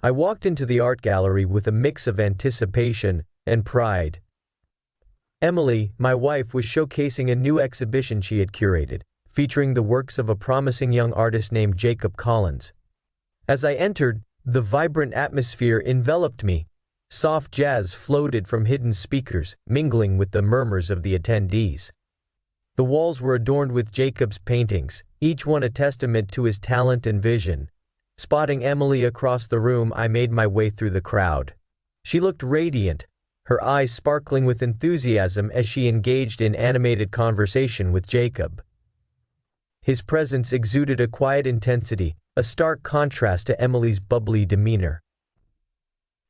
I walked into the art gallery with a mix of anticipation and pride. Emily, my wife, was showcasing a new exhibition she had curated, featuring the works of a promising young artist named Jacob Collins. As I entered, the vibrant atmosphere enveloped me. Soft jazz floated from hidden speakers, mingling with the murmurs of the attendees. The walls were adorned with Jacob's paintings, each one a testament to his talent and vision. Spotting Emily across the room, I made my way through the crowd. She looked radiant, her eyes sparkling with enthusiasm as she engaged in animated conversation with Jacob. His presence exuded a quiet intensity, a stark contrast to Emily's bubbly demeanor.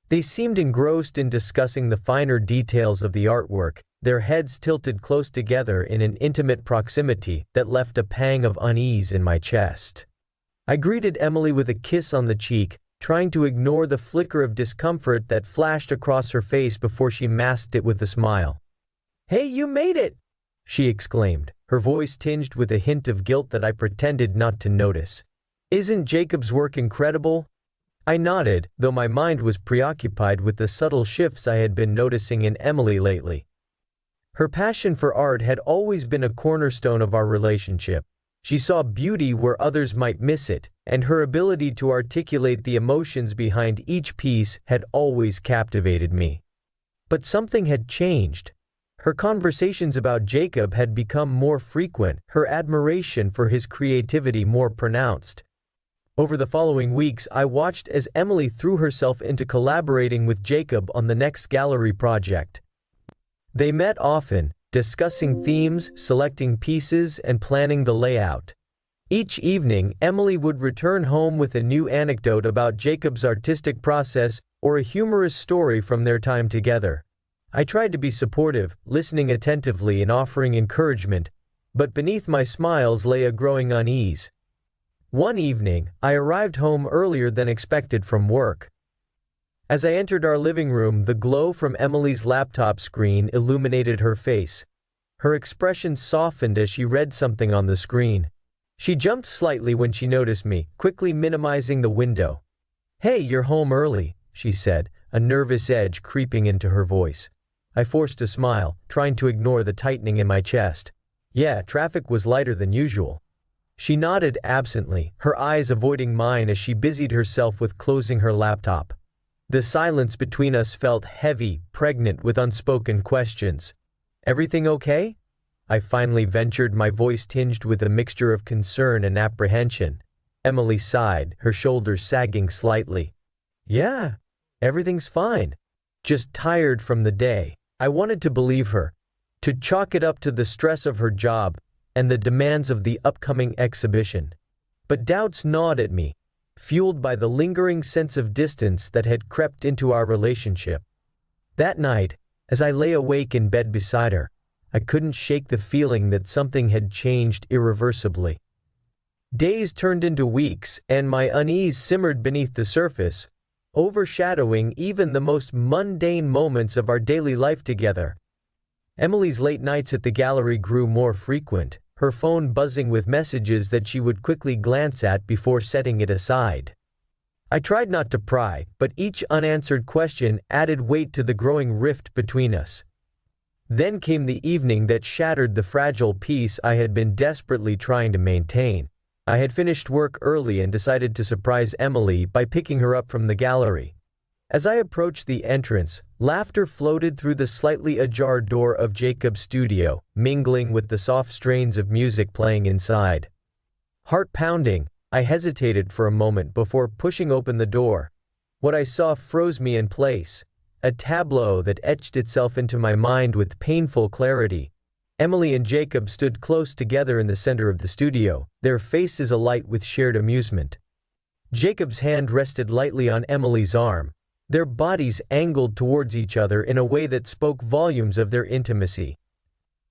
They seemed engrossed in discussing the finer details of the artwork, their heads tilted close together in an intimate proximity that left a pang of unease in my chest. I greeted Emily with a kiss on the cheek, trying to ignore the flicker of discomfort that flashed across her face before she masked it with a smile. "Hey, you made it!" she exclaimed, her voice tinged with a hint of guilt that I pretended not to notice. "Isn't Jacob's work incredible?" I nodded, though my mind was preoccupied with the subtle shifts I had been noticing in Emily lately. Her passion for art had always been a cornerstone of our relationship. She saw beauty where others might miss it, and her ability to articulate the emotions behind each piece had always captivated me. But something had changed. Her conversations about Jacob had become more frequent, her admiration for his creativity more pronounced. Over the following weeks, I watched as Emily threw herself into collaborating with Jacob on the next gallery project. They met often, discussing themes, selecting pieces, and planning the layout. Each evening, Emily would return home with a new anecdote about Jacob's artistic process or a humorous story from their time together. I tried to be supportive, listening attentively and offering encouragement, but beneath my smiles lay a growing unease. One evening, I arrived home earlier than expected from work. As I entered our living room, the glow from Emily's laptop screen illuminated her face. Her expression softened as she read something on the screen. She jumped slightly when she noticed me, quickly minimizing the window. "Hey, you're home early," she said, a nervous edge creeping into her voice. I forced a smile, trying to ignore the tightening in my chest. "Yeah, traffic was lighter than usual." She nodded absently, her eyes avoiding mine as she busied herself with closing her laptop. The silence between us felt heavy, pregnant with unspoken questions. "Everything okay?" I finally ventured, my voice tinged with a mixture of concern and apprehension. Emily sighed, her shoulders sagging slightly. "Yeah, everything's fine. Just tired from the day." I wanted to believe her, to chalk it up to the stress of her job and the demands of the upcoming exhibition. But doubts gnawed at me, fueled by the lingering sense of distance that had crept into our relationship. That night, as I lay awake in bed beside her, I couldn't shake the feeling that something had changed irreversibly. Days turned into weeks, and my unease simmered beneath the surface, overshadowing even the most mundane moments of our daily life together. Emily's late nights at the gallery grew more frequent, her phone buzzing with messages that she would quickly glance at before setting it aside. I tried not to pry, but each unanswered question added weight to the growing rift between us. Then came the evening that shattered the fragile peace I had been desperately trying to maintain. I had finished work early and decided to surprise Emily by picking her up from the gallery. As I approached the entrance, laughter floated through the slightly ajar door of Jacob's studio, mingling with the soft strains of music playing inside. Heart pounding, I hesitated for a moment before pushing open the door. What I saw froze me in place, a tableau that etched itself into my mind with painful clarity. Emily and Jacob stood close together in the center of the studio, their faces alight with shared amusement. Jacob's hand rested lightly on Emily's arm, their bodies angled towards each other in a way that spoke volumes of their intimacy.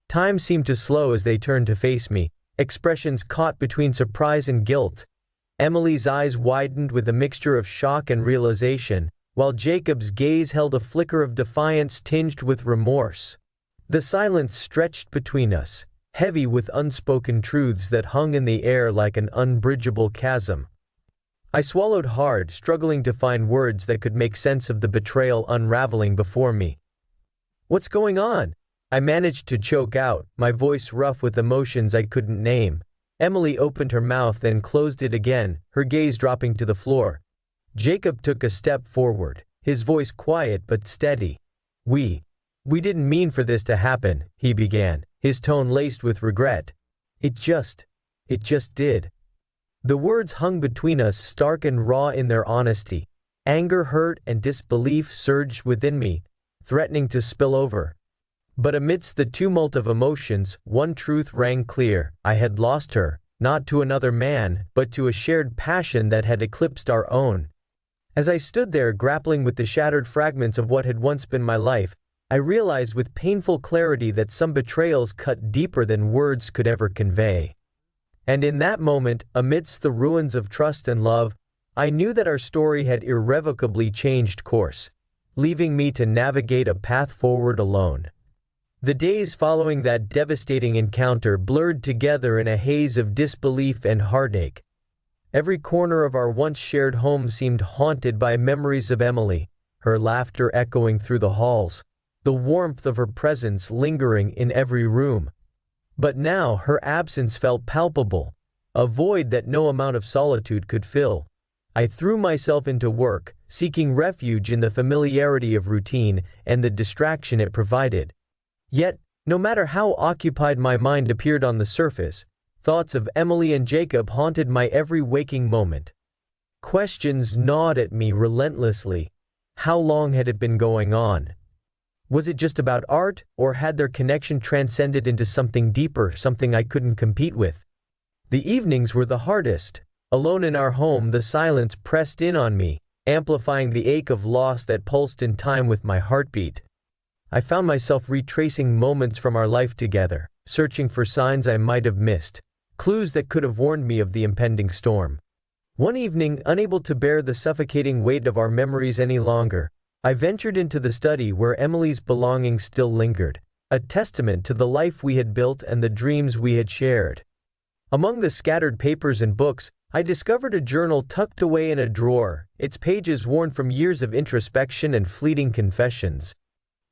Time seemed to slow as they turned to face me, expressions caught between surprise and guilt. Emily's eyes widened with a mixture of shock and realization, while Jacob's gaze held a flicker of defiance tinged with remorse. The silence stretched between us, heavy with unspoken truths that hung in the air like an unbridgeable chasm. I swallowed hard, struggling to find words that could make sense of the betrayal unraveling before me. "What's going on?" I managed to choke out, my voice rough with emotions I couldn't name. Emily opened her mouth then closed it again, her gaze dropping to the floor. Jacob took a step forward, his voice quiet but steady. We didn't mean for this to happen," he began, his tone laced with regret. It just did." The words hung between us, stark and raw in their honesty. Anger, hurt, and disbelief surged within me, threatening to spill over. But amidst the tumult of emotions, one truth rang clear: I had lost her, not to another man, but to a shared passion that had eclipsed our own. As I stood there grappling with the shattered fragments of what had once been my life, I realized with painful clarity that some betrayals cut deeper than words could ever convey. And in that moment, amidst the ruins of trust and love, I knew that our story had irrevocably changed course, leaving me to navigate a path forward alone. The days following that devastating encounter blurred together in a haze of disbelief and heartache. Every corner of our once shared home seemed haunted by memories of Emily, her laughter echoing through the halls, the warmth of her presence lingering in every room. But now her absence felt palpable, a void that no amount of solitude could fill. I threw myself into work, seeking refuge in the familiarity of routine and the distraction it provided. Yet, no matter how occupied my mind appeared on the surface, thoughts of Emily and Jacob haunted my every waking moment. Questions gnawed at me relentlessly. How long had it been going on? Was it just about art, or had their connection transcended into something deeper, something I couldn't compete with? The evenings were the hardest. Alone in our home, the silence pressed in on me, amplifying the ache of loss that pulsed in time with my heartbeat. I found myself retracing moments from our life together, searching for signs I might have missed, clues that could have warned me of the impending storm. One evening, unable to bear the suffocating weight of our memories any longer, I ventured into the study where Emily's belongings still lingered, a testament to the life we had built and the dreams we had shared. Among the scattered papers and books, I discovered a journal tucked away in a drawer, its pages worn from years of introspection and fleeting confessions.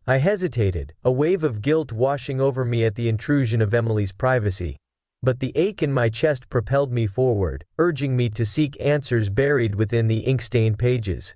I hesitated, a wave of guilt washing over me at the intrusion of Emily's privacy. But the ache in my chest propelled me forward, urging me to seek answers buried within the ink-stained pages.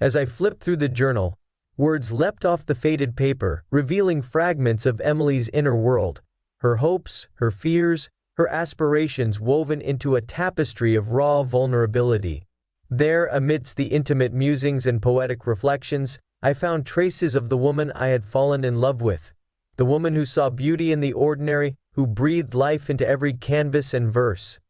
As I flipped through the journal, words leapt off the faded paper, revealing fragments of Emily's inner world, her hopes, her fears, her aspirations woven into a tapestry of raw vulnerability. There, amidst the intimate musings and poetic reflections, I found traces of the woman I had fallen in love with, the woman who saw beauty in the ordinary, who breathed life into every canvas and verse.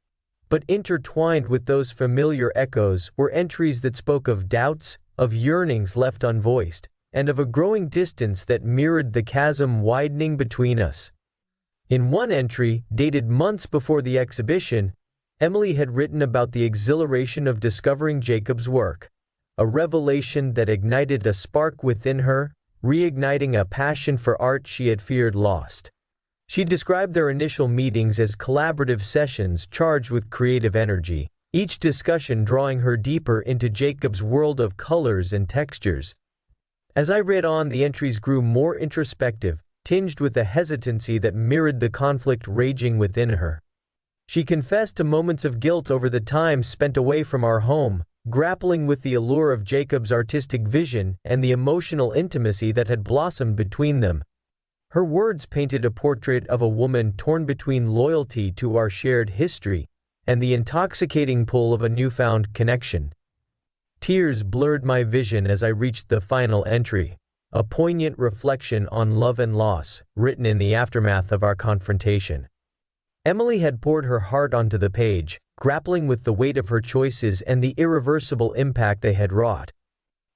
But intertwined with those familiar echoes were entries that spoke of doubts, of yearnings left unvoiced, and of a growing distance that mirrored the chasm widening between us. In one entry, dated months before the exhibition, Emily had written about the exhilaration of discovering Jacob's work, a revelation that ignited a spark within her, reigniting a passion for art she had feared lost. She described their initial meetings as collaborative sessions charged with creative energy, each discussion drawing her deeper into Jacob's world of colors and textures. As I read on, the entries grew more introspective, tinged with a hesitancy that mirrored the conflict raging within her. She confessed to moments of guilt over the time spent away from our home, grappling with the allure of Jacob's artistic vision and the emotional intimacy that had blossomed between them. Her words painted a portrait of a woman torn between loyalty to our shared history and the intoxicating pull of a newfound connection. Tears blurred my vision as I reached the final entry, a poignant reflection on love and loss, written in the aftermath of our confrontation. Emily had poured her heart onto the page, grappling with the weight of her choices and the irreversible impact they had wrought.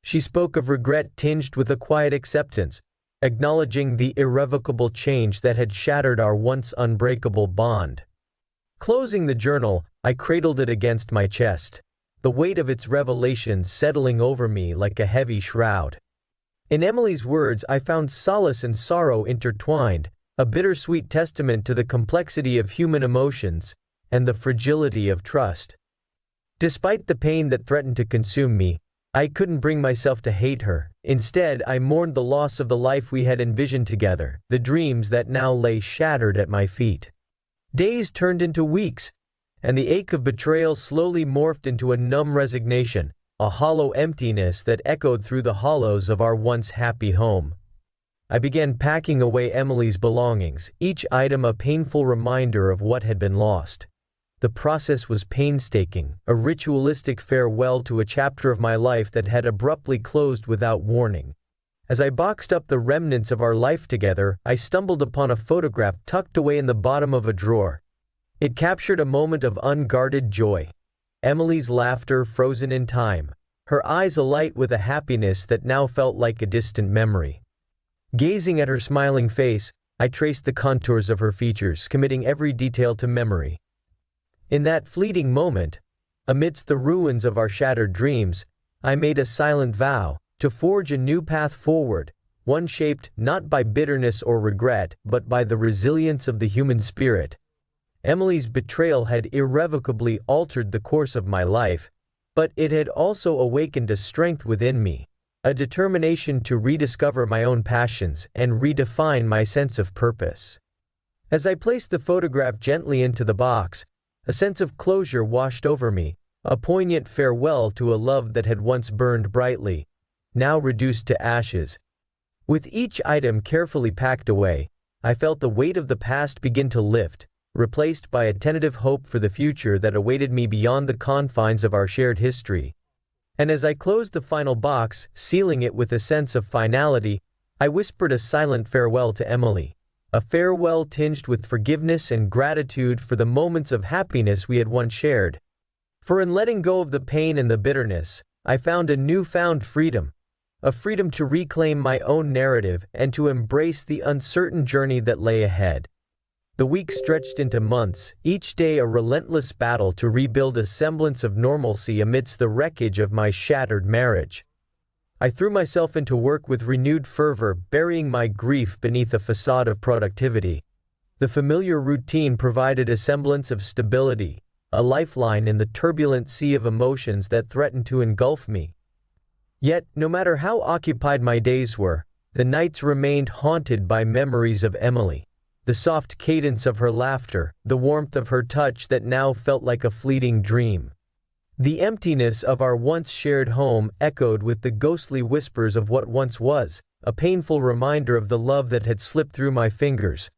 She spoke of regret tinged with a quiet acceptance, acknowledging the irrevocable change that had shattered our once unbreakable bond. Closing the journal, I cradled it against my chest, the weight of its revelations settling over me like a heavy shroud. In Emily's words, I found solace and sorrow intertwined, a bittersweet testament to the complexity of human emotions and the fragility of trust. Despite the pain that threatened to consume me, I couldn't bring myself to hate her. Instead, I mourned the loss of the life we had envisioned together, the dreams that now lay shattered at my feet. Days turned into weeks, and the ache of betrayal slowly morphed into a numb resignation, a hollow emptiness that echoed through the hollows of our once happy home. I began packing away Emily's belongings, each item a painful reminder of what had been lost. The process was painstaking, a ritualistic farewell to a chapter of my life that had abruptly closed without warning. As I boxed up the remnants of our life together, I stumbled upon a photograph tucked away in the bottom of a drawer. It captured a moment of unguarded joy. Emily's laughter frozen in time, her eyes alight with a happiness that now felt like a distant memory. Gazing at her smiling face, I traced the contours of her features, committing every detail to memory. In that fleeting moment, amidst the ruins of our shattered dreams, I made a silent vow to forge a new path forward, one shaped not by bitterness or regret, but by the resilience of the human spirit. Emily's betrayal had irrevocably altered the course of my life, but it had also awakened a strength within me, a determination to rediscover my own passions and redefine my sense of purpose. As I placed the photograph gently into the box, a sense of closure washed over me, a poignant farewell to a love that had once burned brightly, now reduced to ashes. With each item carefully packed away, I felt the weight of the past begin to lift, replaced by a tentative hope for the future that awaited me beyond the confines of our shared history. And as I closed the final box, sealing it with a sense of finality, I whispered a silent farewell to Emily. A farewell tinged with forgiveness and gratitude for the moments of happiness we had once shared. For in letting go of the pain and the bitterness, I found a newfound freedom, a freedom to reclaim my own narrative and to embrace the uncertain journey that lay ahead. The weeks stretched into months, each day a relentless battle to rebuild a semblance of normalcy amidst the wreckage of my shattered marriage. I threw myself into work with renewed fervor, burying my grief beneath a facade of productivity. The familiar routine provided a semblance of stability, a lifeline in the turbulent sea of emotions that threatened to engulf me. Yet, no matter how occupied my days were, the nights remained haunted by memories of Emily. The soft cadence of her laughter, the warmth of her touch that now felt like a fleeting dream. The emptiness of our once shared home echoed with the ghostly whispers of what once was, a painful reminder of the love that had slipped through my fingers.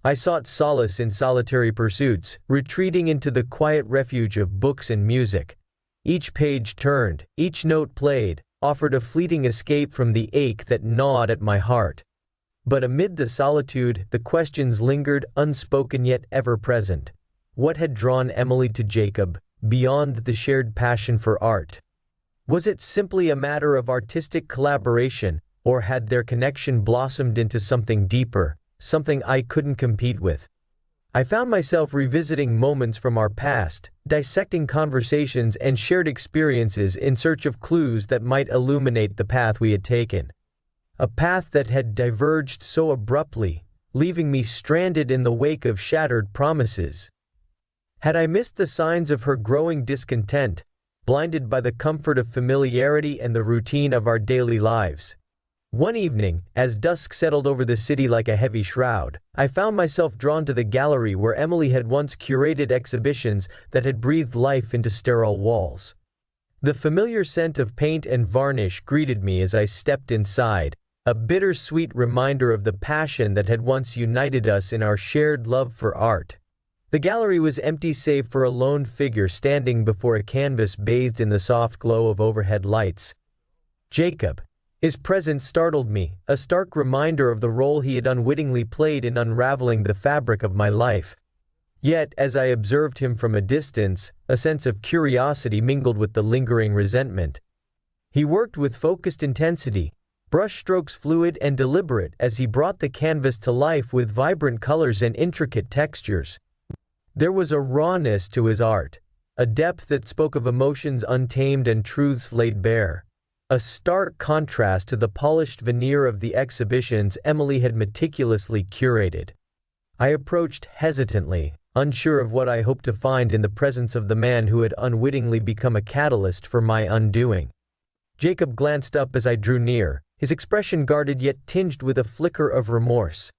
I sought solace in solitary pursuits, retreating into the quiet refuge of books and music. Each page turned, each note played, offered a fleeting escape from the ache that gnawed at my heart. But amid the solitude, the questions lingered, unspoken yet ever present. What had drawn Emily to Jacob, beyond the shared passion for art? Was it simply a matter of artistic collaboration, or had their connection blossomed into something deeper, something I couldn't compete with? I found myself revisiting moments from our past, dissecting conversations and shared experiences in search of clues that might illuminate the path we had taken. A path that had diverged so abruptly, leaving me stranded in the wake of shattered promises. Had I missed the signs of her growing discontent, blinded by the comfort of familiarity and the routine of our daily lives? One evening, as dusk settled over the city like a heavy shroud, I found myself drawn to the gallery where Emily had once curated exhibitions that had breathed life into sterile walls. The familiar scent of paint and varnish greeted me as I stepped inside, a bittersweet reminder of the passion that had once united us in our shared love for art. The gallery was empty save for a lone figure standing before a canvas bathed in the soft glow of overhead lights. Jacob. His presence startled me, a stark reminder of the role he had unwittingly played in unraveling the fabric of my life. Yet, as I observed him from a distance, a sense of curiosity mingled with the lingering resentment. He worked with focused intensity, brushstrokes fluid and deliberate as he brought the canvas to life with vibrant colors and intricate textures. There was a rawness to his art, a depth that spoke of emotions untamed and truths laid bare, a stark contrast to the polished veneer of the exhibitions Emily had meticulously curated. I approached hesitantly, unsure of what I hoped to find in the presence of the man who had unwittingly become a catalyst for my undoing. Jacob glanced up as I drew near, his expression guarded yet tinged with a flicker of remorse.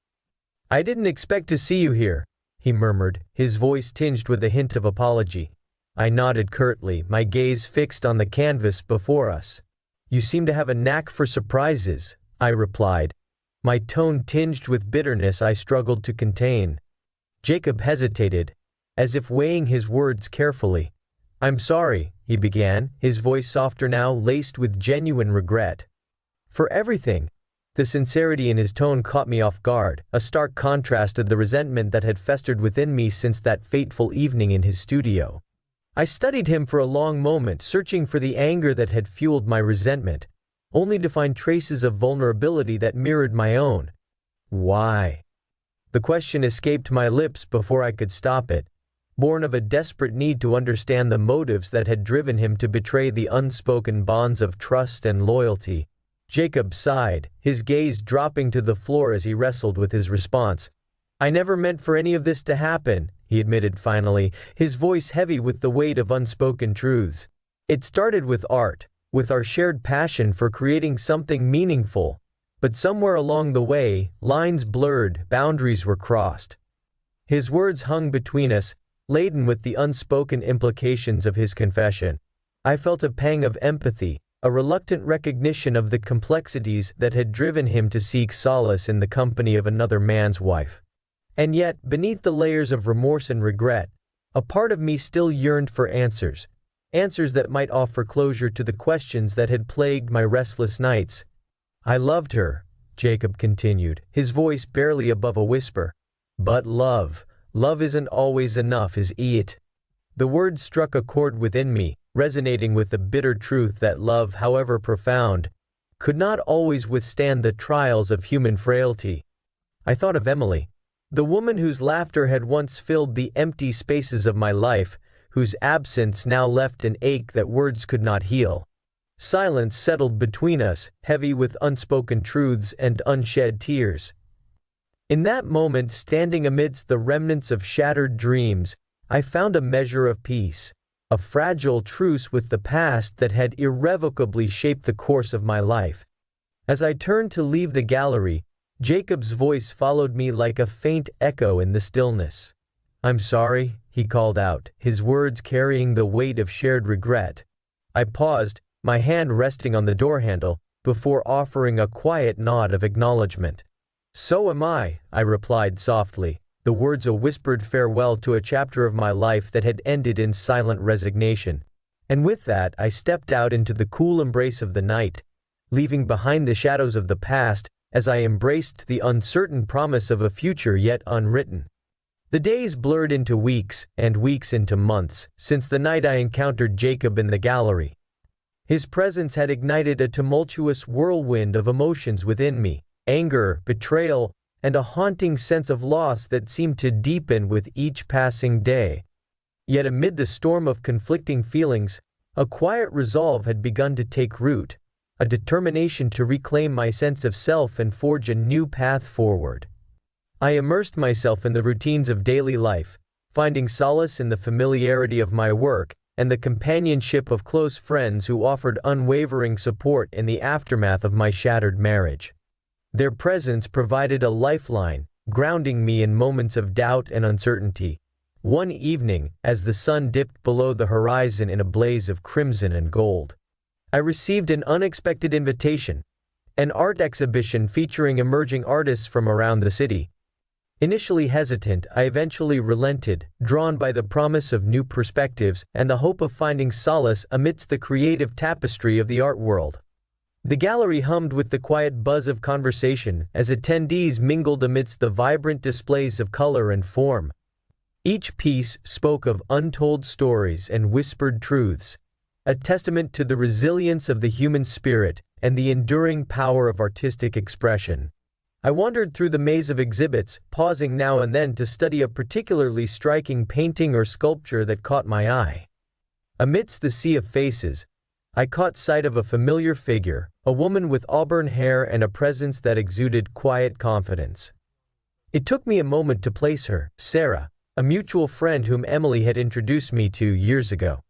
"I didn't expect to see you here," he murmured, his voice tinged with a hint of apology. I nodded curtly, my gaze fixed on the canvas before us. "You seem to have a knack for surprises," I replied, my tone tinged with bitterness I struggled to contain. Jacob hesitated, as if weighing his words carefully. "I'm sorry," he began, his voice softer now, laced with genuine regret. "For everything." The sincerity in his tone caught me off guard, a stark contrast to the resentment that had festered within me since that fateful evening in his studio. I studied him for a long moment, searching for the anger that had fueled my resentment, only to find traces of vulnerability that mirrored my own. "Why?" The question escaped my lips before I could stop it, born of a desperate need to understand the motives that had driven him to betray the unspoken bonds of trust and loyalty. Jacob sighed, his gaze dropping to the floor as he wrestled with his response. "I never meant for any of this to happen," he admitted finally, his voice heavy with the weight of unspoken truths. "It started with art, with our shared passion for creating something meaningful. But somewhere along the way, lines blurred, boundaries were crossed." His words hung between us, laden with the unspoken implications of his confession. I felt a pang of empathy, a reluctant recognition of the complexities that had driven him to seek solace in the company of another man's wife. And yet, beneath the layers of remorse and regret, a part of me still yearned for answers that might offer closure to the questions that had plagued my restless nights. "I loved her," Jacob continued, his voice barely above a whisper. "But love isn't always enough, is it?" The words struck a chord within me, resonating with the bitter truth that love, however profound, could not always withstand the trials of human frailty. I thought of Emily, the woman whose laughter had once filled the empty spaces of my life, whose absence now left an ache that words could not heal. Silence settled between us, heavy with unspoken truths and unshed tears. In that moment, standing amidst the remnants of shattered dreams, I found a measure of peace, a fragile truce with the past that had irrevocably shaped the course of my life. As I turned to leave the gallery, Jacob's voice followed me like a faint echo in the stillness. "I'm sorry," he called out, his words carrying the weight of shared regret. I paused, my hand resting on the door handle, before offering a quiet nod of acknowledgement. "So am I," I replied softly, the words a whispered farewell to a chapter of my life that had ended in silent resignation. And with that, I stepped out into the cool embrace of the night, leaving behind the shadows of the past as I embraced the uncertain promise of a future yet unwritten. The days blurred into weeks, and weeks into months, since the night I encountered Jacob in the gallery. His presence had ignited a tumultuous whirlwind of emotions within me, anger, betrayal, and a haunting sense of loss that seemed to deepen with each passing day. Yet amid the storm of conflicting feelings, a quiet resolve had begun to take root, a determination to reclaim my sense of self and forge a new path forward. I immersed myself in the routines of daily life, finding solace in the familiarity of my work and the companionship of close friends who offered unwavering support in the aftermath of my shattered marriage. Their presence provided a lifeline, grounding me in moments of doubt and uncertainty. One evening, as the sun dipped below the horizon in a blaze of crimson and gold, I received an unexpected invitation, an art exhibition featuring emerging artists from around the city. Initially hesitant, I eventually relented, drawn by the promise of new perspectives and the hope of finding solace amidst the creative tapestry of the art world. The gallery hummed with the quiet buzz of conversation as attendees mingled amidst the vibrant displays of color and form. Each piece spoke of untold stories and whispered truths, a testament to the resilience of the human spirit and the enduring power of artistic expression. I wandered through the maze of exhibits, pausing now and then to study a particularly striking painting or sculpture that caught my eye. Amidst the sea of faces, I caught sight of a familiar figure, a woman with auburn hair and a presence that exuded quiet confidence. It took me a moment to place her, Sarah, a mutual friend whom Emily had introduced me to years ago.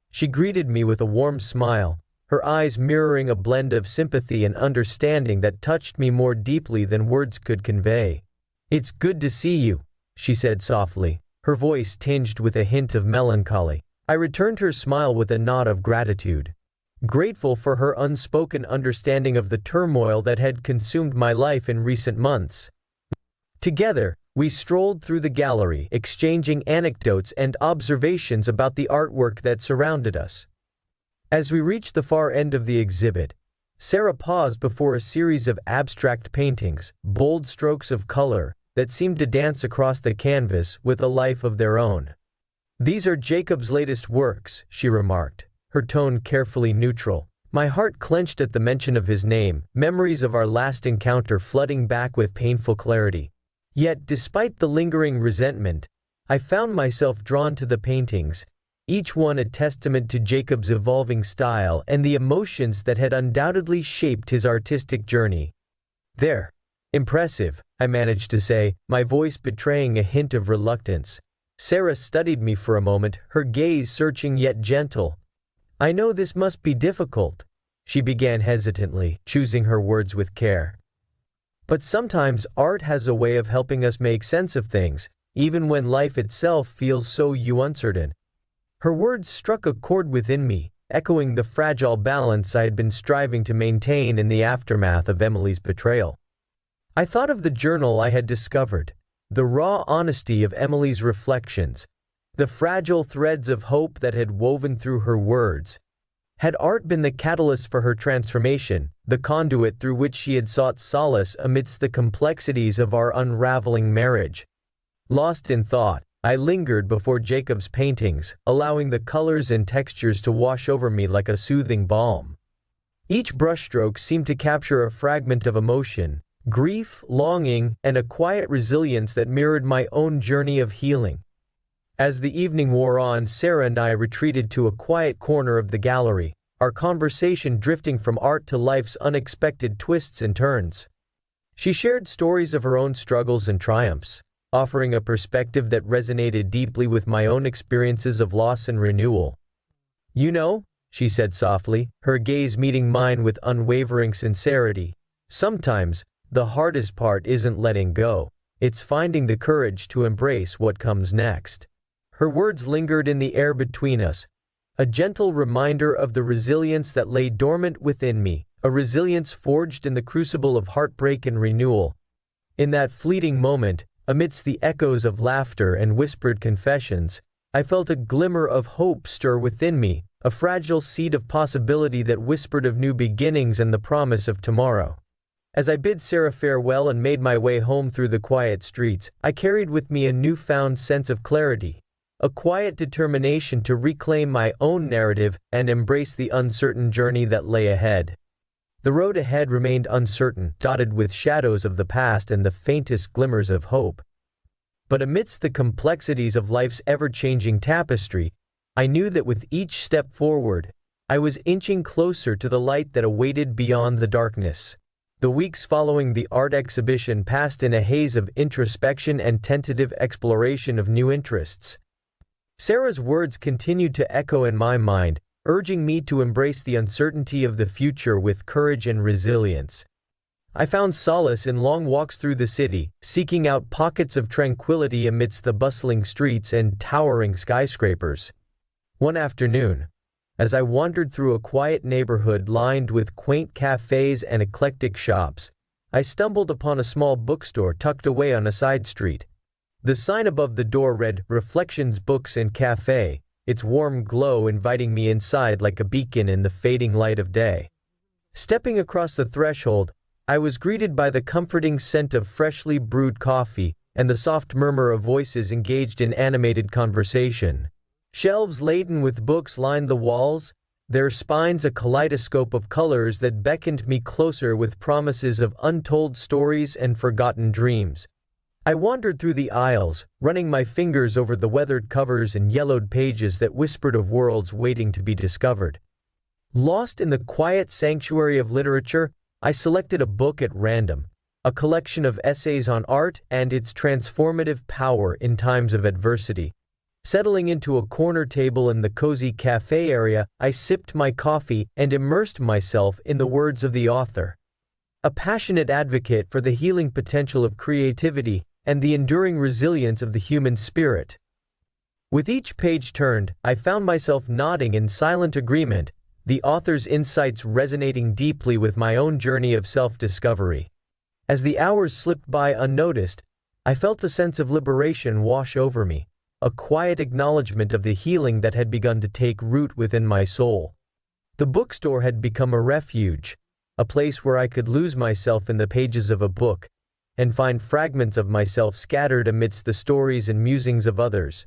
She greeted me with a warm smile, her eyes mirroring a blend of sympathy and understanding that touched me more deeply than words could convey. "It's good to see you," she said softly, her voice tinged with a hint of melancholy. I returned her smile with a nod of gratitude, grateful for her unspoken understanding of the turmoil that had consumed my life in recent months. Together, we strolled through the gallery, exchanging anecdotes and observations about the artwork that surrounded us. As we reached the far end of the exhibit, Sarah paused before a series of abstract paintings, bold strokes of color, that seemed to dance across the canvas with a life of their own. "These are Jacob's latest works," she remarked, her tone carefully neutral. My heart clenched at the mention of his name, memories of our last encounter flooding back with painful clarity. Yet, despite the lingering resentment, I found myself drawn to the paintings, each one a testament to Jacob's evolving style and the emotions that had undoubtedly shaped his artistic journey. "They're impressive," I managed to say, my voice betraying a hint of reluctance. Sarah studied me for a moment, her gaze searching yet gentle. "I know this must be difficult," she began hesitantly, choosing her words with care. "But sometimes art has a way of helping us make sense of things, even when life itself feels so uncertain." Her words struck a chord within me, echoing the fragile balance I had been striving to maintain in the aftermath of Emily's betrayal. I thought of the journal I had discovered, the raw honesty of Emily's reflections, the fragile threads of hope that had woven through her words. Had art been the catalyst for her transformation, the conduit through which she had sought solace amidst the complexities of our unraveling marriage? Lost in thought, I lingered before Jacob's paintings, allowing the colors and textures to wash over me like a soothing balm. Each brushstroke seemed to capture a fragment of emotion, grief, longing, and a quiet resilience that mirrored my own journey of healing. As the evening wore on, Sarah and I retreated to a quiet corner of the gallery, our conversation drifting from art to life's unexpected twists and turns. She shared stories of her own struggles and triumphs, offering a perspective that resonated deeply with my own experiences of loss and renewal. "You know," she said softly, her gaze meeting mine with unwavering sincerity, "sometimes, the hardest part isn't letting go, it's finding the courage to embrace what comes next." Her words lingered in the air between us, a gentle reminder of the resilience that lay dormant within me, a resilience forged in the crucible of heartbreak and renewal. In that fleeting moment, amidst the echoes of laughter and whispered confessions, I felt a glimmer of hope stir within me, a fragile seed of possibility that whispered of new beginnings and the promise of tomorrow. As I bid Sarah farewell and made my way home through the quiet streets, I carried with me a newfound sense of clarity, a quiet determination to reclaim my own narrative and embrace the uncertain journey that lay ahead. The road ahead remained uncertain, dotted with shadows of the past and the faintest glimmers of hope. But amidst the complexities of life's ever-changing tapestry, I knew that with each step forward, I was inching closer to the light that awaited beyond the darkness. The weeks following the art exhibition passed in a haze of introspection and tentative exploration of new interests. Sarah's words continued to echo in my mind, urging me to embrace the uncertainty of the future with courage and resilience. I found solace in long walks through the city, seeking out pockets of tranquility amidst the bustling streets and towering skyscrapers. One afternoon, as I wandered through a quiet neighborhood lined with quaint cafes and eclectic shops, I stumbled upon a small bookstore tucked away on a side street. The sign above the door read, "Reflections Books and Cafe," its warm glow inviting me inside like a beacon in the fading light of day. Stepping across the threshold, I was greeted by the comforting scent of freshly brewed coffee and the soft murmur of voices engaged in animated conversation. Shelves laden with books lined the walls, their spines a kaleidoscope of colors that beckoned me closer with promises of untold stories and forgotten dreams. I wandered through the aisles, running my fingers over the weathered covers and yellowed pages that whispered of worlds waiting to be discovered. Lost in the quiet sanctuary of literature, I selected a book at random, a collection of essays on art and its transformative power in times of adversity. Settling into a corner table in the cozy cafe area, I sipped my coffee and immersed myself in the words of the author. A passionate advocate for the healing potential of creativity and the enduring resilience of the human spirit. With each page turned, I found myself nodding in silent agreement, the author's insights resonating deeply with my own journey of self-discovery. As the hours slipped by unnoticed, I felt a sense of liberation wash over me, a quiet acknowledgement of the healing that had begun to take root within my soul. The bookstore had become a refuge, a place where I could lose myself in the pages of a book and find fragments of myself scattered amidst the stories and musings of others.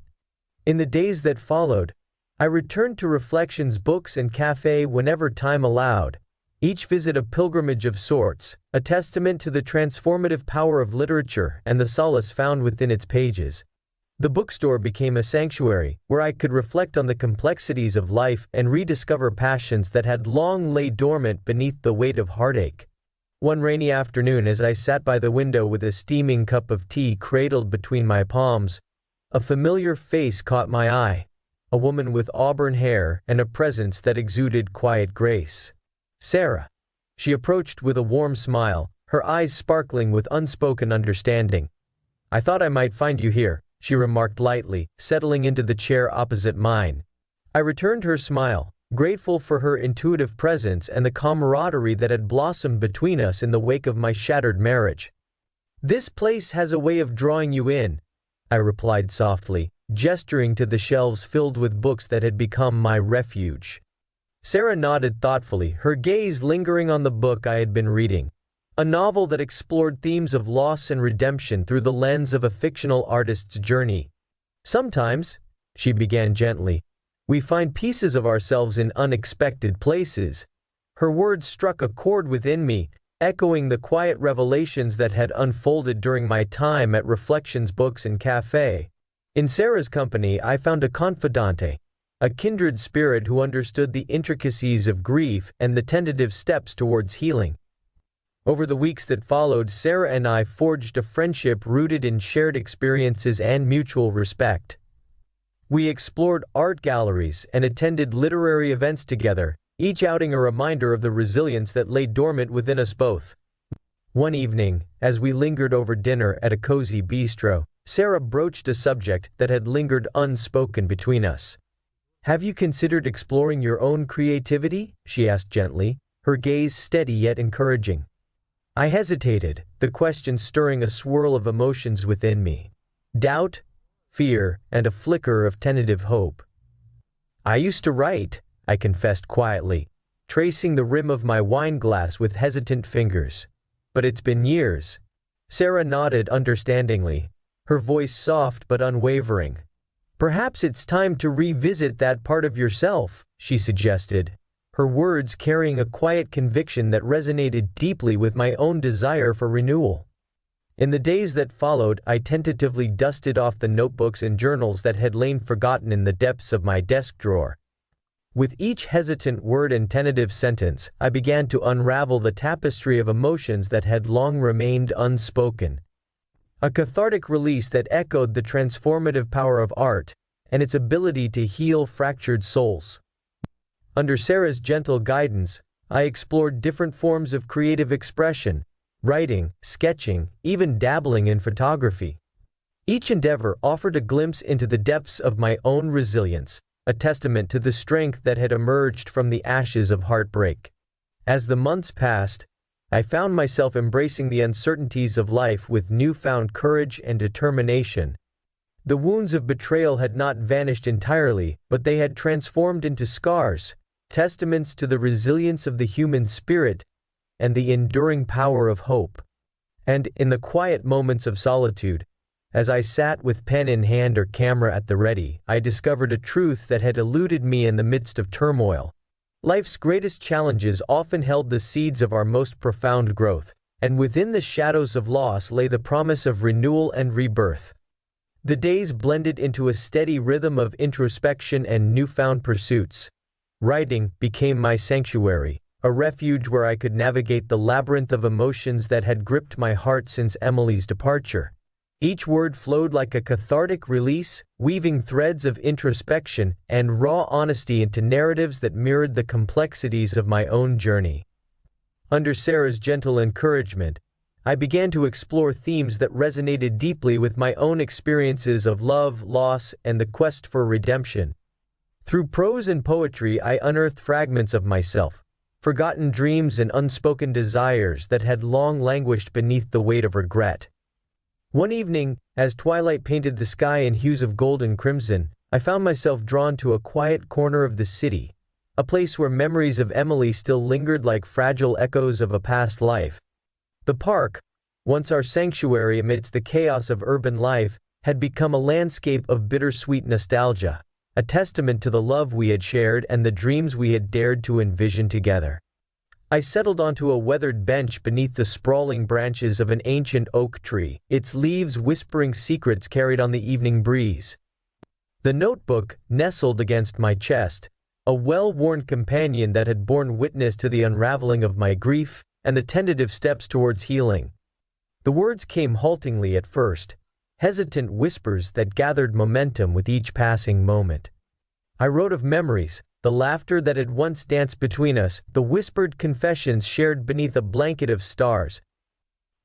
In the days that followed, I returned to reflections, books, and cafe whenever time allowed, each visit a pilgrimage of sorts, a testament to the transformative power of literature and the solace found within its pages. The bookstore became a sanctuary where I could reflect on the complexities of life and rediscover passions that had long lay dormant beneath the weight of heartache. One rainy afternoon, as I sat by the window with a steaming cup of tea cradled between my palms, a familiar face caught my eye, a woman with auburn hair and a presence that exuded quiet grace. Sarah. She approached with a warm smile, her eyes sparkling with unspoken understanding. "I thought I might find you here," she remarked lightly, settling into the chair opposite mine. I returned her smile, grateful for her intuitive presence and the camaraderie that had blossomed between us in the wake of my shattered marriage. "This place has a way of drawing you in," I replied softly, gesturing to the shelves filled with books that had become my refuge. Sarah nodded thoughtfully, her gaze lingering on the book I had been reading, a novel that explored themes of loss and redemption through the lens of a fictional artist's journey. "Sometimes," she began gently, "we find pieces of ourselves in unexpected places." Her words struck a chord within me, echoing the quiet revelations that had unfolded during my time at Reflections Books and Cafe. In Sarah's company, I found a confidante, a kindred spirit who understood the intricacies of grief and the tentative steps towards healing. Over the weeks that followed, Sarah and I forged a friendship rooted in shared experiences and mutual respect. We explored art galleries and attended literary events together, each outing a reminder of the resilience that lay dormant within us both. One evening, as we lingered over dinner at a cozy bistro, Sarah broached a subject that had lingered unspoken between us. "Have you considered exploring your own creativity?" she asked gently, her gaze steady yet encouraging. I hesitated, the question stirring a swirl of emotions within me. Doubt, fear, and a flicker of tentative hope. "I used to write," I confessed quietly, tracing the rim of my wine glass with hesitant fingers. "But it's been years." Sarah nodded understandingly, her voice soft but unwavering. "Perhaps it's time to revisit that part of yourself," she suggested, her words carrying a quiet conviction that resonated deeply with my own desire for renewal. In the days that followed, I tentatively dusted off the notebooks and journals that had lain forgotten in the depths of my desk drawer. With each hesitant word and tentative sentence, I began to unravel the tapestry of emotions that had long remained unspoken. A cathartic release that echoed the transformative power of art and its ability to heal fractured souls. Under Sarah's gentle guidance, I explored different forms of creative expression, writing, sketching, even dabbling in photography. Each endeavor offered a glimpse into the depths of my own resilience, a testament to the strength that had emerged from the ashes of heartbreak. As the months passed, I found myself embracing the uncertainties of life with newfound courage and determination. The wounds of betrayal had not vanished entirely, but they had transformed into scars, testaments to the resilience of the human spirit and the enduring power of hope. And in the quiet moments of solitude, as I sat with pen in hand or camera at the ready, I discovered a truth that had eluded me in the midst of turmoil. Life's greatest challenges often held the seeds of our most profound growth, and within the shadows of loss lay the promise of renewal and rebirth. The days blended into a steady rhythm of introspection and newfound pursuits. Writing became my sanctuary, a refuge where I could navigate the labyrinth of emotions that had gripped my heart since Emily's departure. Each word flowed like a cathartic release, weaving threads of introspection and raw honesty into narratives that mirrored the complexities of my own journey. Under Sarah's gentle encouragement, I began to explore themes that resonated deeply with my own experiences of love, loss, and the quest for redemption. Through prose and poetry, I unearthed fragments of myself, forgotten dreams and unspoken desires that had long languished beneath the weight of regret. One evening, as twilight painted the sky in hues of gold and crimson, I found myself drawn to a quiet corner of the city, a place where memories of Emily still lingered like fragile echoes of a past life. The park, once our sanctuary amidst the chaos of urban life, had become a landscape of bittersweet nostalgia, a testament to the love we had shared and the dreams we had dared to envision together. I settled onto a weathered bench beneath the sprawling branches of an ancient oak tree, its leaves whispering secrets carried on the evening breeze. The notebook nestled against my chest, a well-worn companion that had borne witness to the unraveling of my grief and the tentative steps towards healing. The words came haltingly at first, hesitant whispers that gathered momentum with each passing moment. I wrote of memories, the laughter that had once danced between us, the whispered confessions shared beneath a blanket of stars.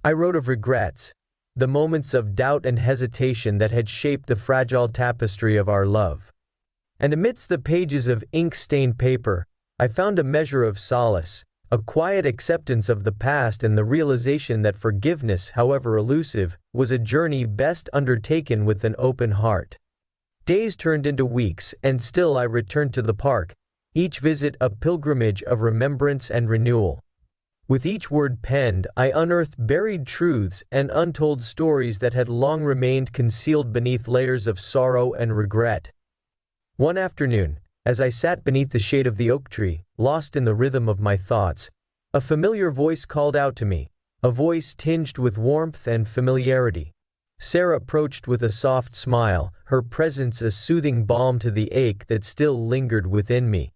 I wrote of regrets, the moments of doubt and hesitation that had shaped the fragile tapestry of our love. And amidst the pages of ink-stained paper, I found a measure of solace, a quiet acceptance of the past and the realization that forgiveness, however elusive, was a journey best undertaken with an open heart. Days turned into weeks, and still I returned to the park, each visit a pilgrimage of remembrance and renewal. With each word penned, I unearthed buried truths and untold stories that had long remained concealed beneath layers of sorrow and regret. One afternoon, as I sat beneath the shade of the oak tree, lost in the rhythm of my thoughts, a familiar voice called out to me, a voice tinged with warmth and familiarity. Sarah approached with a soft smile, her presence a soothing balm to the ache that still lingered within me.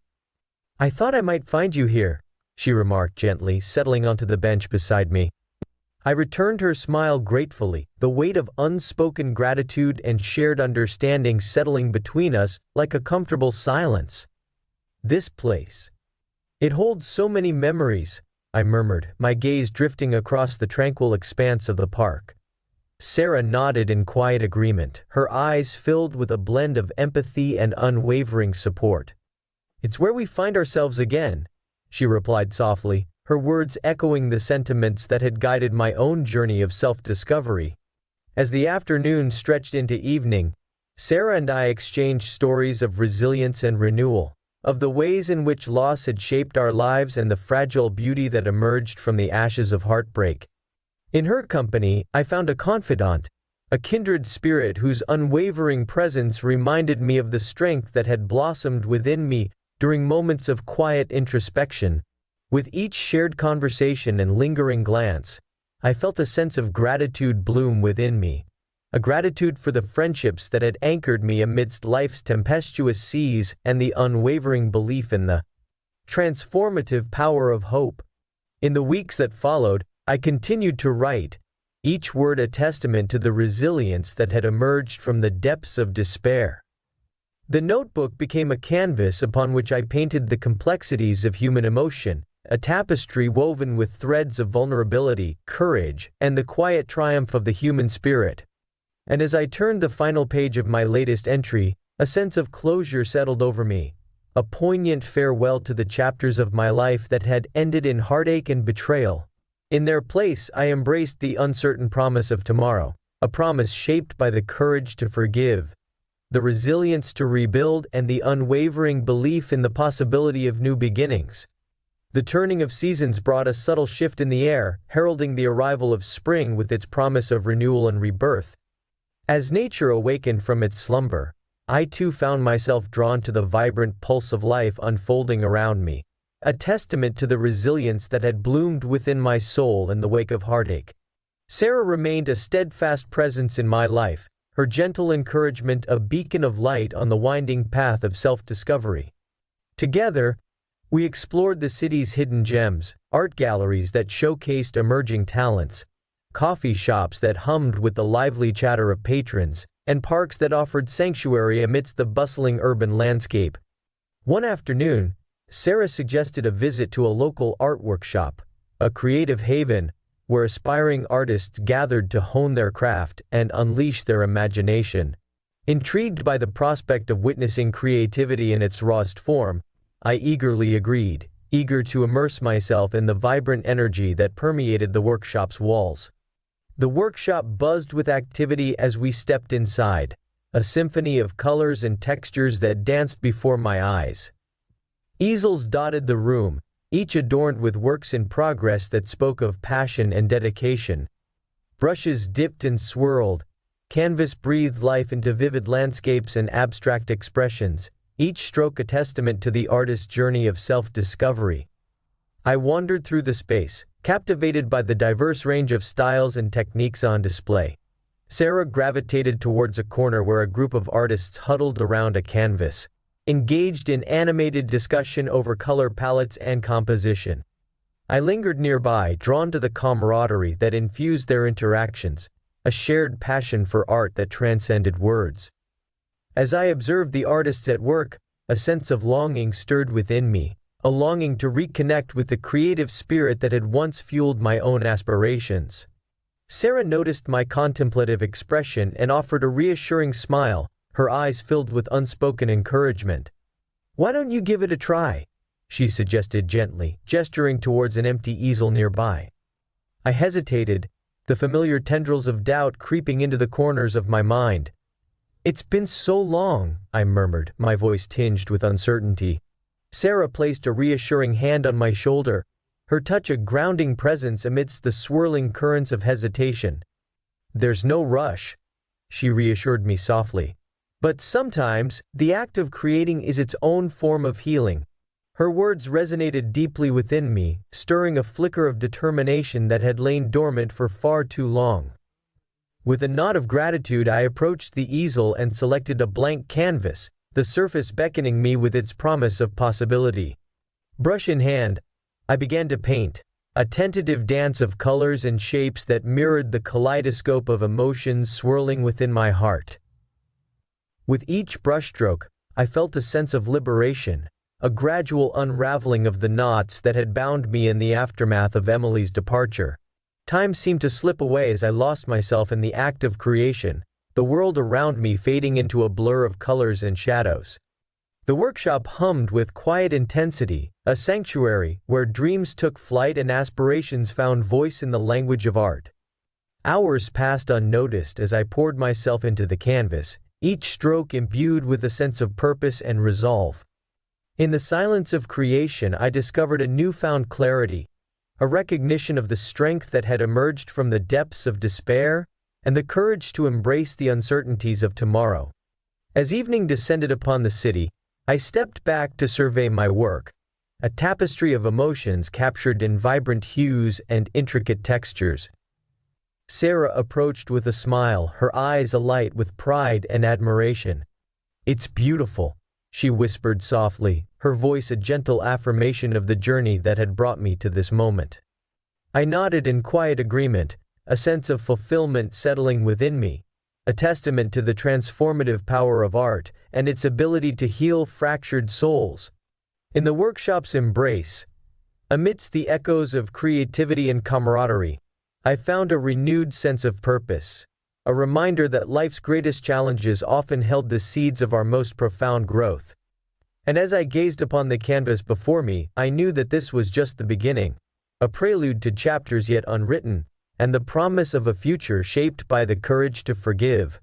"I thought I might find you here," she remarked gently, settling onto the bench beside me. I returned her smile gratefully, the weight of unspoken gratitude and shared understanding settling between us like a comfortable silence. "This place. It holds so many memories," I murmured, my gaze drifting across the tranquil expanse of the park. Sarah nodded in quiet agreement, her eyes filled with a blend of empathy and unwavering support. "It's where we find ourselves again," she replied softly, her words echoing the sentiments that had guided my own journey of self-discovery. As the afternoon stretched into evening, Sarah and I exchanged stories of resilience and renewal, of the ways in which loss had shaped our lives and the fragile beauty that emerged from the ashes of heartbreak. In her company, I found a confidant, a kindred spirit whose unwavering presence reminded me of the strength that had blossomed within me during moments of quiet introspection. With each shared conversation and lingering glance, I felt a sense of gratitude bloom within me, a gratitude for the friendships that had anchored me amidst life's tempestuous seas and the unwavering belief in the transformative power of hope. In the weeks that followed, I continued to write, each word a testament to the resilience that had emerged from the depths of despair. The notebook became a canvas upon which I painted the complexities of human emotion, a tapestry woven with threads of vulnerability, courage, and the quiet triumph of the human spirit. And as I turned the final page of my latest entry, a sense of closure settled over me, a poignant farewell to the chapters of my life that had ended in heartache and betrayal. In their place, I embraced the uncertain promise of tomorrow, a promise shaped by the courage to forgive, the resilience to rebuild, and the unwavering belief in the possibility of new beginnings. The turning of seasons brought a subtle shift in the air, heralding the arrival of spring with its promise of renewal and rebirth. As nature awakened from its slumber, I too found myself drawn to the vibrant pulse of life unfolding around me, a testament to the resilience that had bloomed within my soul in the wake of heartache. Sarah remained a steadfast presence in my life, her gentle encouragement a beacon of light on the winding path of self-discovery. Together, We explored the city's hidden gems, art galleries that showcased emerging talents, coffee shops that hummed with the lively chatter of patrons, and parks that offered sanctuary amidst the bustling urban landscape. One afternoon, Sarah suggested a visit to a local art workshop, a creative haven where aspiring artists gathered to hone their craft and unleash their imagination. Intrigued by the prospect of witnessing creativity in its rawest form, I eagerly agreed, eager to immerse myself in the vibrant energy that permeated the workshop's walls. The workshop buzzed with activity as we stepped inside, a symphony of colors and textures that danced before my eyes. Easels dotted the room, each adorned with works in progress that spoke of passion and dedication. Brushes dipped and swirled, canvas breathed life into vivid landscapes and abstract expressions, each stroke a testament to the artist's journey of self-discovery. I wandered through the space, captivated by the diverse range of styles and techniques on display. Sarah gravitated towards a corner where a group of artists huddled around a canvas, engaged in animated discussion over color palettes and composition. I lingered nearby, drawn to the camaraderie that infused their interactions, a shared passion for art that transcended words. As I observed the artists at work, a sense of longing stirred within me, a longing to reconnect with the creative spirit that had once fueled my own aspirations. Sarah noticed my contemplative expression and offered a reassuring smile, her eyes filled with unspoken encouragement. "Why don't you give it a try?" she suggested gently, gesturing towards an empty easel nearby. I hesitated, the familiar tendrils of doubt creeping into the corners of my mind. "It's been so long," I murmured, my voice tinged with uncertainty. Sarah placed a reassuring hand on my shoulder, her touch a grounding presence amidst the swirling currents of hesitation. "There's no rush," she reassured me softly. "But sometimes, the act of creating is its own form of healing." Her words resonated deeply within me, stirring a flicker of determination that had lain dormant for far too long. With a nod of gratitude, I approached the easel and selected a blank canvas, the surface beckoning me with its promise of possibility. Brush in hand, I began to paint, a tentative dance of colors and shapes that mirrored the kaleidoscope of emotions swirling within my heart. With each brushstroke, I felt a sense of liberation, a gradual unraveling of the knots that had bound me in the aftermath of Emily's departure. Time seemed to slip away as I lost myself in the act of creation, the world around me fading into a blur of colors and shadows. The workshop hummed with quiet intensity, a sanctuary where dreams took flight and aspirations found voice in the language of art. Hours passed unnoticed as I poured myself into the canvas, each stroke imbued with a sense of purpose and resolve. In the silence of creation, I discovered a newfound clarity, a recognition of the strength that had emerged from the depths of despair, and the courage to embrace the uncertainties of tomorrow. As evening descended upon the city, I stepped back to survey my work, a tapestry of emotions captured in vibrant hues and intricate textures. Sarah approached with a smile, her eyes alight with pride and admiration. "It's beautiful," she whispered softly, her voice a gentle affirmation of the journey that had brought me to this moment. I nodded in quiet agreement, a sense of fulfillment settling within me, a testament to the transformative power of art and its ability to heal fractured souls. In the workshop's embrace, amidst the echoes of creativity and camaraderie, I found a renewed sense of purpose, a reminder that life's greatest challenges often held the seeds of our most profound growth. And as I gazed upon the canvas before me, I knew that this was just the beginning, a prelude to chapters yet unwritten, and the promise of a future shaped by the courage to forgive,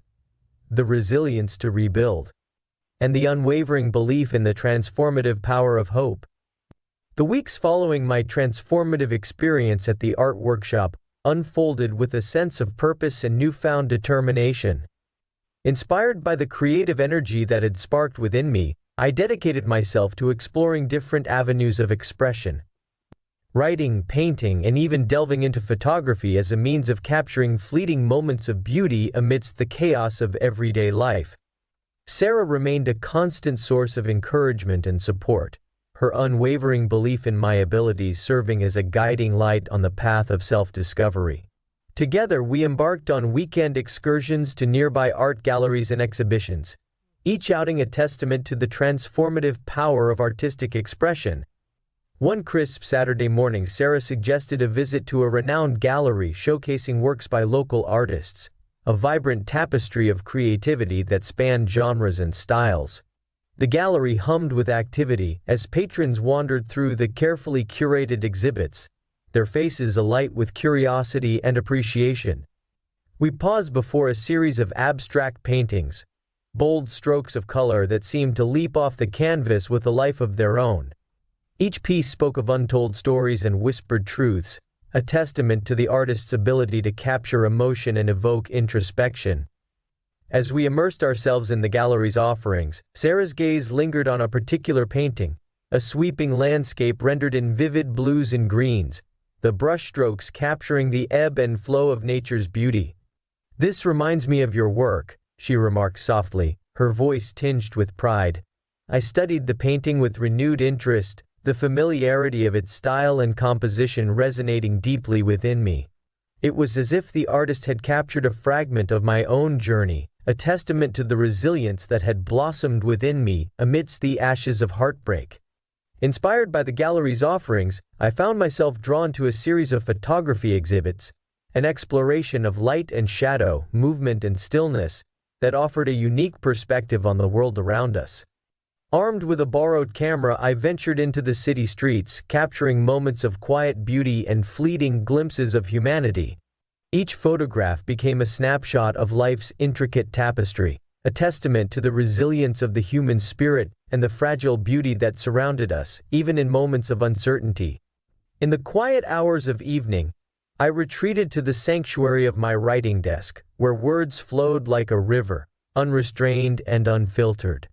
the resilience to rebuild, and the unwavering belief in the transformative power of hope. The weeks following my transformative experience at the art workshop unfolded with a sense of purpose and newfound determination. Inspired by the creative energy that had sparked within me, I dedicated myself to exploring different avenues of expression. Writing, painting, and even delving into photography as a means of capturing fleeting moments of beauty amidst the chaos of everyday life. Sarah remained a constant source of encouragement and support, her unwavering belief in my abilities serving as a guiding light on the path of self-discovery. Together, we embarked on weekend excursions to nearby art galleries and exhibitions, each outing a testament to the transformative power of artistic expression. One crisp Saturday morning, Sarah suggested a visit to a renowned gallery showcasing works by local artists, a vibrant tapestry of creativity that spanned genres and styles. The gallery hummed with activity as patrons wandered through the carefully curated exhibits, their faces alight with curiosity and appreciation. We paused before a series of abstract paintings, bold strokes of color that seemed to leap off the canvas with a life of their own. Each piece spoke of untold stories and whispered truths, a testament to the artist's ability to capture emotion and evoke introspection. As we immersed ourselves in the gallery's offerings, Sarah's gaze lingered on a particular painting, a sweeping landscape rendered in vivid blues and greens, the brushstrokes capturing the ebb and flow of nature's beauty. "This reminds me of your work," she remarked softly, her voice tinged with pride. I studied the painting with renewed interest, the familiarity of its style and composition resonating deeply within me. It was as if the artist had captured a fragment of my own journey, a testament to the resilience that had blossomed within me amidst the ashes of heartbreak. Inspired by the gallery's offerings, I found myself drawn to a series of photography exhibits, an exploration of light and shadow, movement and stillness, that offered a unique perspective on the world around us. Armed with a borrowed camera, I ventured into the city streets, capturing moments of quiet beauty and fleeting glimpses of humanity. Each photograph became a snapshot of life's intricate tapestry, a testament to the resilience of the human spirit and the fragile beauty that surrounded us, even in moments of uncertainty. In the quiet hours of evening, I retreated to the sanctuary of my writing desk, where words flowed like a river, unrestrained and unfiltered.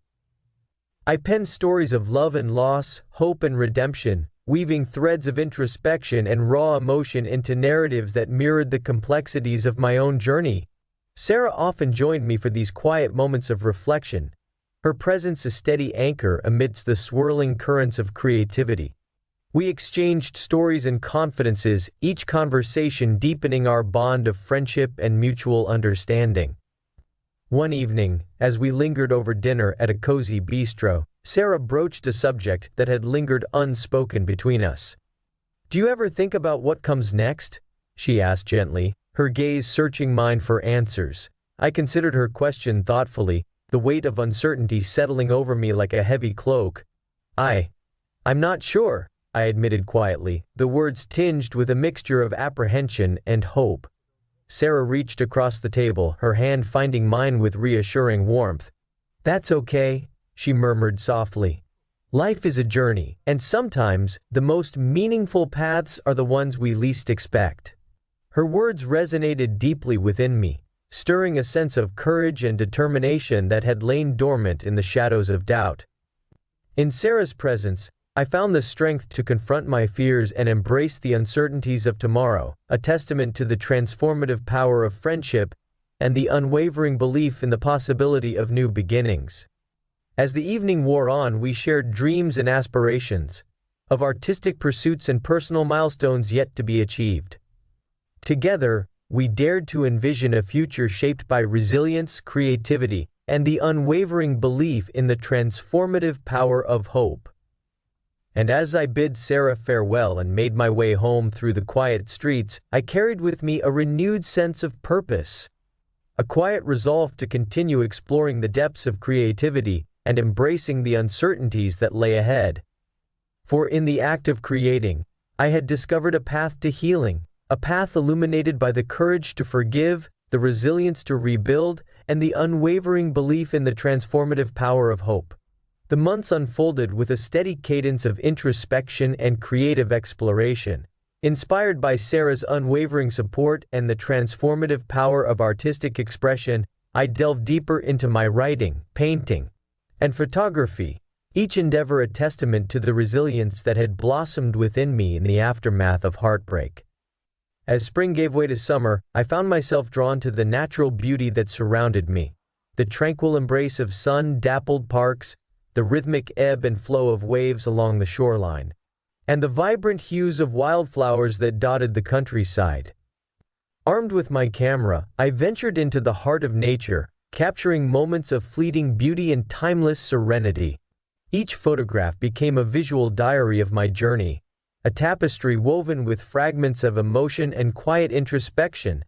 I penned stories of love and loss, hope and redemption, weaving threads of introspection and raw emotion into narratives that mirrored the complexities of my own journey. Sarah often joined me for these quiet moments of reflection, her presence a steady anchor amidst the swirling currents of creativity. We exchanged stories and confidences, each conversation deepening our bond of friendship and mutual understanding. One evening, as we lingered over dinner at a cozy bistro, Sarah broached a subject that had lingered unspoken between us. "Do you ever think about what comes next?" she asked gently, her gaze searching mine for answers. I considered her question thoughtfully, the weight of uncertainty settling over me like a heavy cloak. I'm not sure," I admitted quietly, the words tinged with a mixture of apprehension and hope. Sarah reached across the table, her hand finding mine with reassuring warmth. "That's okay," she murmured softly. "Life is a journey, and sometimes the most meaningful paths are the ones we least expect." Her words resonated deeply within me, stirring a sense of courage and determination that had lain dormant in the shadows of doubt. In Sarah's presence, I found the strength to confront my fears and embrace the uncertainties of tomorrow, a testament to the transformative power of friendship and the unwavering belief in the possibility of new beginnings. As the evening wore on, we shared dreams and aspirations, of artistic pursuits and personal milestones yet to be achieved. Together, we dared to envision a future shaped by resilience, creativity, and the unwavering belief in the transformative power of hope. And as I bid Sarah farewell and made my way home through the quiet streets, I carried with me a renewed sense of purpose, a quiet resolve to continue exploring the depths of creativity and embracing the uncertainties that lay ahead. For in the act of creating, I had discovered a path to healing, a path illuminated by the courage to forgive, the resilience to rebuild, and the unwavering belief in the transformative power of hope. The months unfolded with a steady cadence of introspection and creative exploration. Inspired by Sarah's unwavering support and the transformative power of artistic expression, I delved deeper into my writing, painting, and photography, each endeavor a testament to the resilience that had blossomed within me in the aftermath of heartbreak. As spring gave way to summer, I found myself drawn to the natural beauty that surrounded me, the tranquil embrace of sun-dappled parks, the rhythmic ebb and flow of waves along the shoreline, and the vibrant hues of wildflowers that dotted the countryside. Armed with my camera, I ventured into the heart of nature, capturing moments of fleeting beauty and timeless serenity. Each photograph became a visual diary of my journey, a tapestry woven with fragments of emotion and quiet introspection.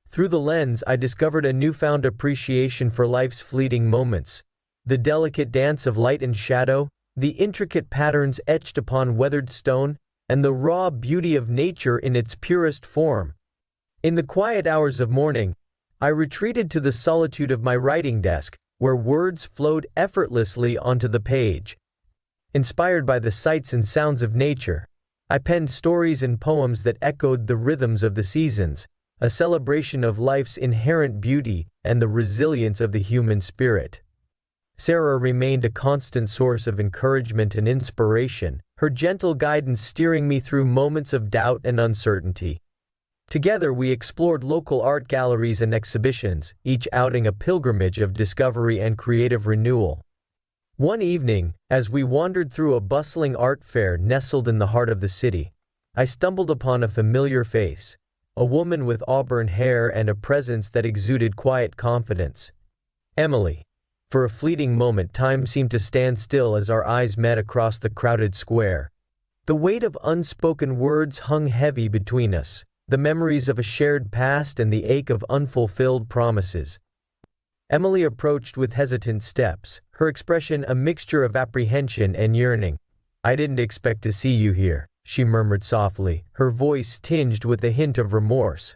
Through the lens, I discovered a newfound appreciation for life's fleeting moments, the delicate dance of light and shadow, the intricate patterns etched upon weathered stone, and the raw beauty of nature in its purest form. In the quiet hours of morning, I retreated to the solitude of my writing desk, where words flowed effortlessly onto the page. Inspired by the sights and sounds of nature, I penned stories and poems that echoed the rhythms of the seasons, a celebration of life's inherent beauty and the resilience of the human spirit. Sarah remained a constant source of encouragement and inspiration, her gentle guidance steering me through moments of doubt and uncertainty. Together we explored local art galleries and exhibitions, each outing a pilgrimage of discovery and creative renewal. One evening, as we wandered through a bustling art fair nestled in the heart of the city, I stumbled upon a familiar face, a woman with auburn hair and a presence that exuded quiet confidence. Emily. For a fleeting moment, time seemed to stand still as our eyes met across the crowded square. The weight of unspoken words hung heavy between us, the memories of a shared past and the ache of unfulfilled promises. Emily approached with hesitant steps, her expression a mixture of apprehension and yearning. "I didn't expect to see you here," she murmured softly, her voice tinged with a hint of remorse.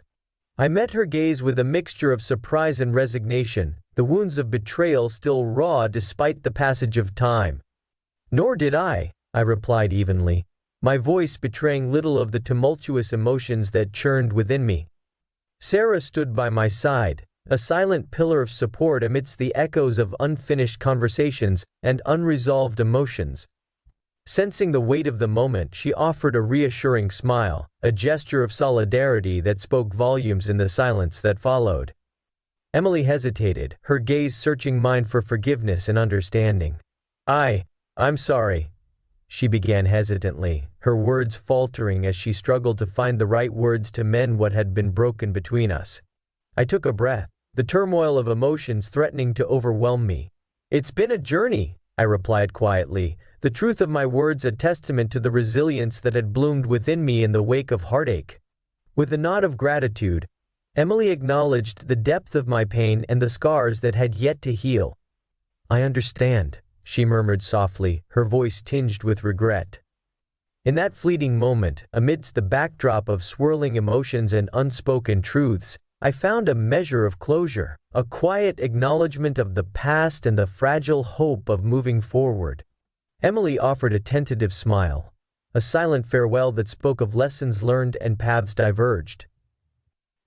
I met her gaze with a mixture of surprise and resignation, the wounds of betrayal still raw despite the passage of time. "Nor did I," I replied evenly, my voice betraying little of the tumultuous emotions that churned within me. Sarah stood by my side, a silent pillar of support amidst the echoes of unfinished conversations and unresolved emotions. Sensing the weight of the moment, she offered a reassuring smile, a gesture of solidarity that spoke volumes in the silence that followed. Emily hesitated, her gaze searching mine for forgiveness and understanding. I'm sorry," she began hesitantly, her words faltering as she struggled to find the right words to mend what had been broken between us. I took a breath, the turmoil of emotions threatening to overwhelm me. "It's been a journey," I replied quietly, the truth of my words a testament to the resilience that had bloomed within me in the wake of heartache. With a nod of gratitude, Emily acknowledged the depth of my pain and the scars that had yet to heal. "I understand," she murmured softly, her voice tinged with regret. In that fleeting moment, amidst the backdrop of swirling emotions and unspoken truths, I found a measure of closure, a quiet acknowledgement of the past and the fragile hope of moving forward. Emily offered a tentative smile, a silent farewell that spoke of lessons learned and paths diverged.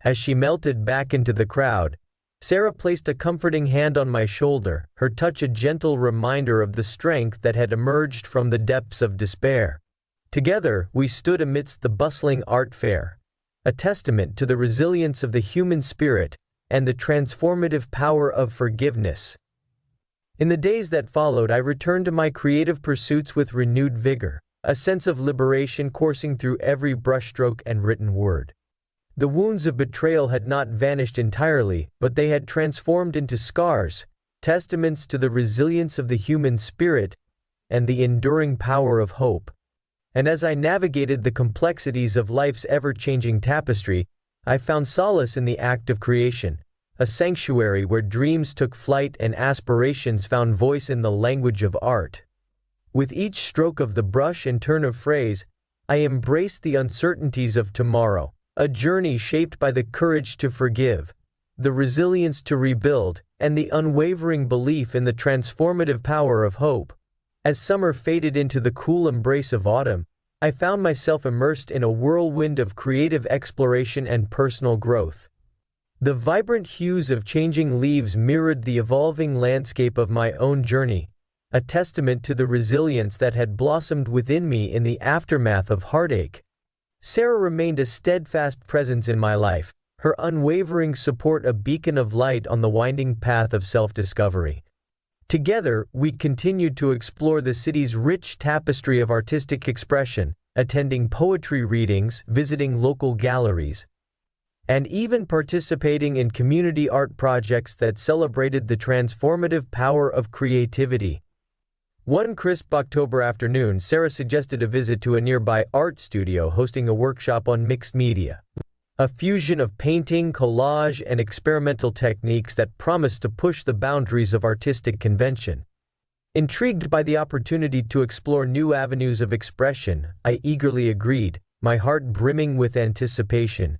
As she melted back into the crowd, Sarah placed a comforting hand on my shoulder, her touch a gentle reminder of the strength that had emerged from the depths of despair. Together, we stood amidst the bustling art fair, a testament to the resilience of the human spirit and the transformative power of forgiveness. In the days that followed, I returned to my creative pursuits with renewed vigor, a sense of liberation coursing through every brushstroke and written word. The wounds of betrayal had not vanished entirely, but they had transformed into scars, testaments to the resilience of the human spirit and the enduring power of hope. And as I navigated the complexities of life's ever-changing tapestry, I found solace in the act of creation, a sanctuary where dreams took flight and aspirations found voice in the language of art. With each stroke of the brush and turn of phrase, I embraced the uncertainties of tomorrow, a journey shaped by the courage to forgive, the resilience to rebuild, and the unwavering belief in the transformative power of hope. As summer faded into the cool embrace of autumn, I found myself immersed in a whirlwind of creative exploration and personal growth. The vibrant hues of changing leaves mirrored the evolving landscape of my own journey, a testament to the resilience that had blossomed within me in the aftermath of heartache. Sarah remained a steadfast presence in my life, her unwavering support a beacon of light on the winding path of self-discovery. Together, we continued to explore the city's rich tapestry of artistic expression, attending poetry readings, visiting local galleries, and even participating in community art projects that celebrated the transformative power of creativity. One crisp October afternoon, Sarah suggested a visit to a nearby art studio hosting a workshop on mixed media, a fusion of painting, collage, and experimental techniques that promised to push the boundaries of artistic convention. Intrigued by the opportunity to explore new avenues of expression, I eagerly agreed, my heart brimming with anticipation.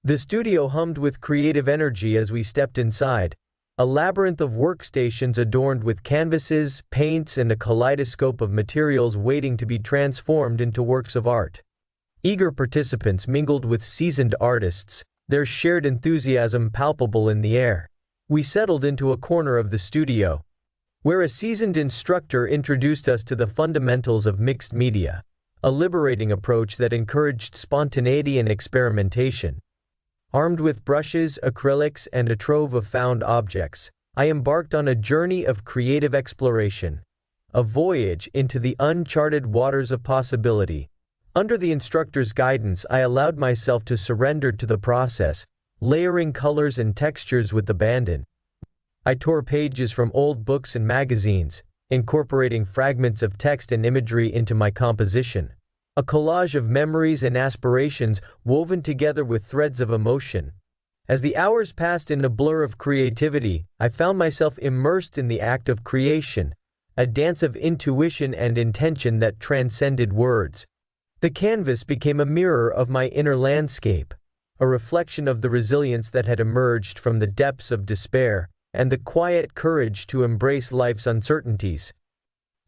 The studio hummed with creative energy as we stepped inside, a labyrinth of workstations adorned with canvases, paints, and a kaleidoscope of materials waiting to be transformed into works of art. Eager participants mingled with seasoned artists, their shared enthusiasm palpable in the air. We settled into a corner of the studio, where a seasoned instructor introduced us to the fundamentals of mixed media, a liberating approach that encouraged spontaneity and experimentation. Armed with brushes, acrylics, and a trove of found objects, I embarked on a journey of creative exploration, a voyage into the uncharted waters of possibility. Under the instructor's guidance, I allowed myself to surrender to the process, layering colors and textures with abandon. I tore pages from old books and magazines, incorporating fragments of text and imagery into my composition, a collage of memories and aspirations woven together with threads of emotion. As the hours passed in a blur of creativity, I found myself immersed in the act of creation, a dance of intuition and intention that transcended words. The canvas became a mirror of my inner landscape, a reflection of the resilience that had emerged from the depths of despair, and the quiet courage to embrace life's uncertainties.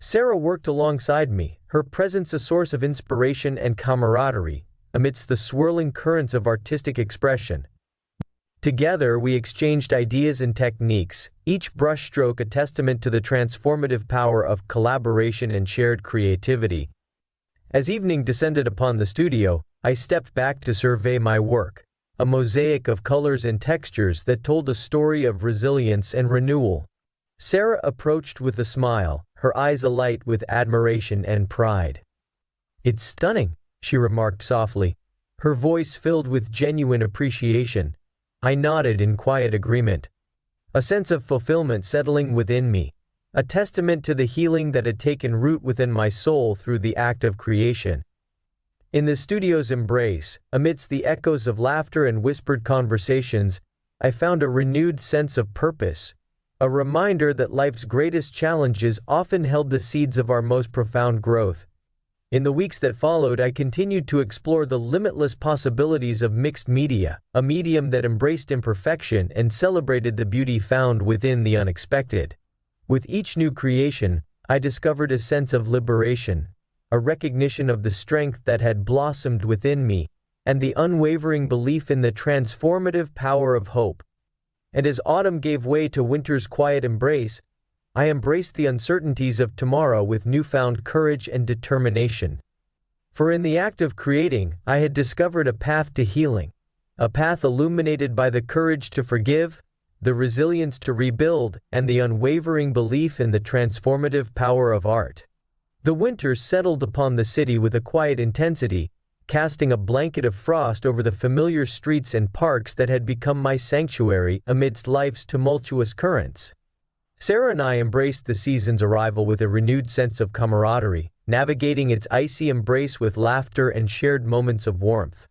Sarah worked alongside me, her presence a source of inspiration and camaraderie, amidst the swirling currents of artistic expression. Together, we exchanged ideas and techniques, each brushstroke a testament to the transformative power of collaboration and shared creativity. As evening descended upon the studio, I stepped back to survey my work, a mosaic of colors and textures that told a story of resilience and renewal. Sarah approached with a smile, her eyes alight with admiration and pride. "It's stunning," she remarked softly, her voice filled with genuine appreciation. I nodded in quiet agreement, a sense of fulfillment settling within me, a testament to the healing that had taken root within my soul through the act of creation. In the studio's embrace, amidst the echoes of laughter and whispered conversations, I found a renewed sense of purpose, a reminder that life's greatest challenges often held the seeds of our most profound growth. In the weeks that followed, I continued to explore the limitless possibilities of mixed media, a medium that embraced imperfection and celebrated the beauty found within the unexpected. With each new creation, I discovered a sense of liberation, a recognition of the strength that had blossomed within me, and the unwavering belief in the transformative power of hope. And as autumn gave way to winter's quiet embrace, I embraced the uncertainties of tomorrow with newfound courage and determination. For in the act of creating, I had discovered a path to healing, a path illuminated by the courage to forgive, the resilience to rebuild, and the unwavering belief in the transformative power of art. The winter settled upon the city with a quiet intensity, casting a blanket of frost over the familiar streets and parks that had become my sanctuary amidst life's tumultuous currents. Sarah and I embraced the season's arrival with a renewed sense of camaraderie, navigating its icy embrace with laughter and shared moments of warmth.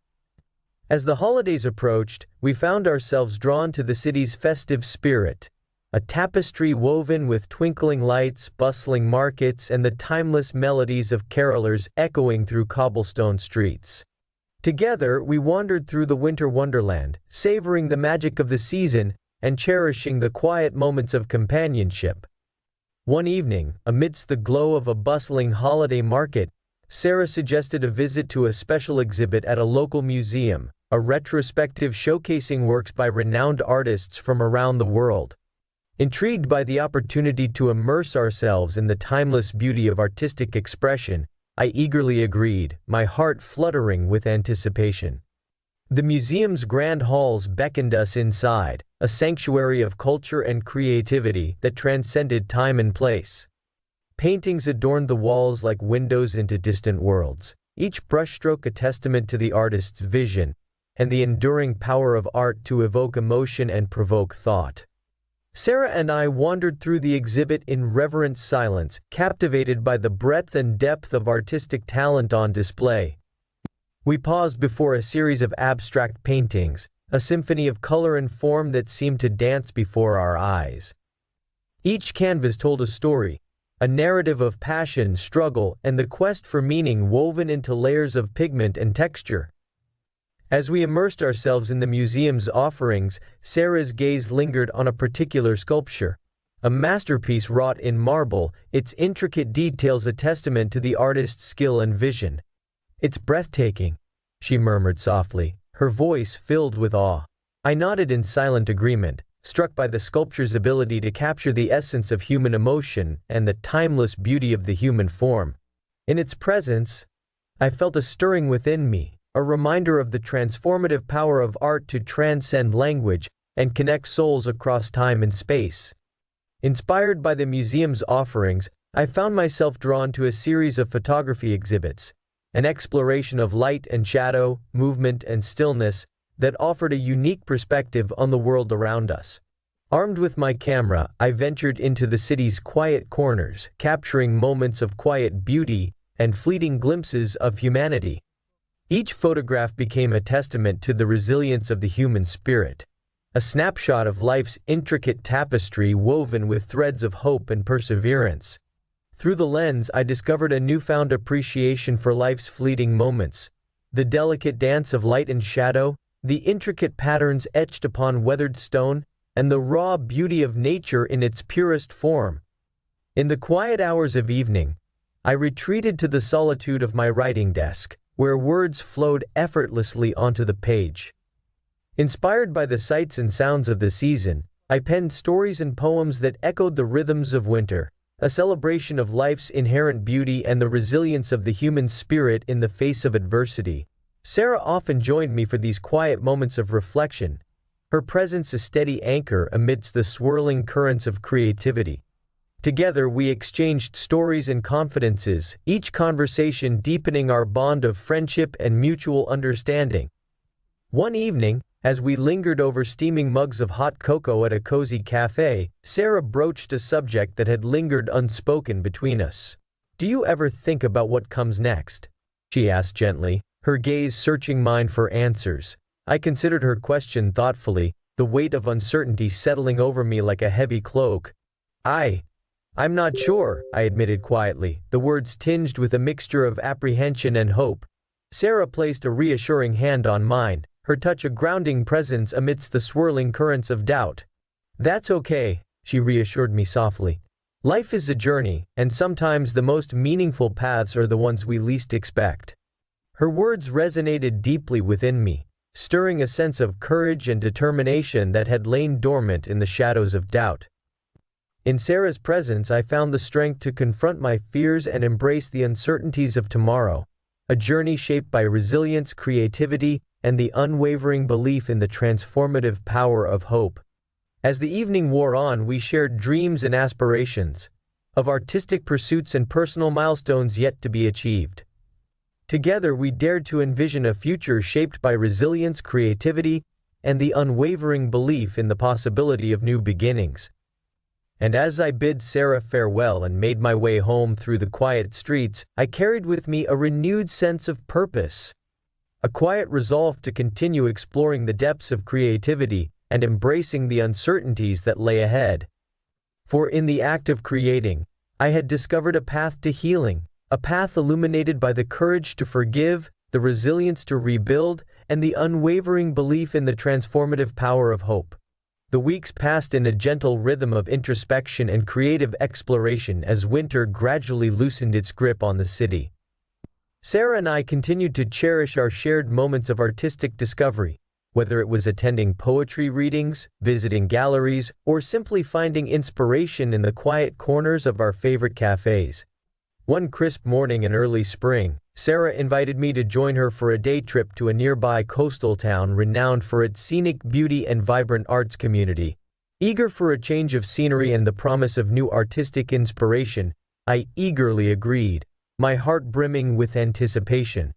As the holidays approached, we found ourselves drawn to the city's festive spirit, a tapestry woven with twinkling lights, bustling markets, and the timeless melodies of carolers echoing through cobblestone streets. Together, we wandered through the winter wonderland, savoring the magic of the season and cherishing the quiet moments of companionship. One evening, amidst the glow of a bustling holiday market, Sarah suggested a visit to a special exhibit at a local museum, a retrospective showcasing works by renowned artists from around the world. Intrigued by the opportunity to immerse ourselves in the timeless beauty of artistic expression, I eagerly agreed, my heart fluttering with anticipation. The museum's grand halls beckoned us inside, a sanctuary of culture and creativity that transcended time and place. Paintings adorned the walls like windows into distant worlds, each brushstroke a testament to the artist's vision and the enduring power of art to evoke emotion and provoke thought. Sarah and I wandered through the exhibit in reverent silence, captivated by the breadth and depth of artistic talent on display. We paused before a series of abstract paintings, a symphony of color and form that seemed to dance before our eyes. Each canvas told a story, a narrative of passion, struggle, and the quest for meaning woven into layers of pigment and texture. As we immersed ourselves in the museum's offerings, Sarah's gaze lingered on a particular sculpture, a masterpiece wrought in marble, its intricate details a testament to the artist's skill and vision. "It's breathtaking," she murmured softly, her voice filled with awe. I nodded in silent agreement, struck by the sculpture's ability to capture the essence of human emotion and the timeless beauty of the human form. In its presence, I felt a stirring within me, a reminder of the transformative power of art to transcend language and connect souls across time and space. Inspired by the museum's offerings, I found myself drawn to a series of photography exhibits, an exploration of light and shadow, movement and stillness that offered a unique perspective on the world around us. Armed with my camera, I ventured into the city's quiet corners, capturing moments of quiet beauty and fleeting glimpses of humanity. Each photograph became a testament to the resilience of the human spirit, a snapshot of life's intricate tapestry woven with threads of hope and perseverance. Through the lens, I discovered a newfound appreciation for life's fleeting moments, the delicate dance of light and shadow, the intricate patterns etched upon weathered stone, and the raw beauty of nature in its purest form. In the quiet hours of evening, I retreated to the solitude of my writing desk, where words flowed effortlessly onto the page. Inspired by the sights and sounds of the season, I penned stories and poems that echoed the rhythms of winter, a celebration of life's inherent beauty and the resilience of the human spirit in the face of adversity. Sarah often joined me for these quiet moments of reflection, her presence a steady anchor amidst the swirling currents of creativity. Together we exchanged stories and confidences, each conversation deepening our bond of friendship and mutual understanding. One evening, as we lingered over steaming mugs of hot cocoa at a cozy cafe, Sarah broached a subject that had lingered unspoken between us. "Do you ever think about what comes next?" she asked gently, her gaze searching mine for answers. I considered her question thoughtfully, the weight of uncertainty settling over me like a heavy cloak. I'm not sure," I admitted quietly, the words tinged with a mixture of apprehension and hope. Sarah placed a reassuring hand on mine, her touch a grounding presence amidst the swirling currents of doubt. "That's okay," she reassured me softly. "Life is a journey, and sometimes the most meaningful paths are the ones we least expect." Her words resonated deeply within me, stirring a sense of courage and determination that had lain dormant in the shadows of doubt. In Sarah's presence, I found the strength to confront my fears and embrace the uncertainties of tomorrow, a journey shaped by resilience, creativity, and the unwavering belief in the transformative power of hope. As the evening wore on, we shared dreams and aspirations, of artistic pursuits and personal milestones yet to be achieved. Together, we dared to envision a future shaped by resilience, creativity, and the unwavering belief in the possibility of new beginnings. And as I bid Sarah farewell and made my way home through the quiet streets, I carried with me a renewed sense of purpose, a quiet resolve to continue exploring the depths of creativity and embracing the uncertainties that lay ahead. For in the act of creating, I had discovered a path to healing, a path illuminated by the courage to forgive, the resilience to rebuild, and the unwavering belief in the transformative power of hope. The weeks passed in a gentle rhythm of introspection and creative exploration as winter gradually loosened its grip on the city. Sarah and I continued to cherish our shared moments of artistic discovery, whether it was attending poetry readings, visiting galleries, or simply finding inspiration in the quiet corners of our favorite cafes. One crisp morning in early spring, Sarah invited me to join her for a day trip to a nearby coastal town renowned for its scenic beauty and vibrant arts community. Eager for a change of scenery and the promise of new artistic inspiration, I eagerly agreed, my heart brimming with anticipation.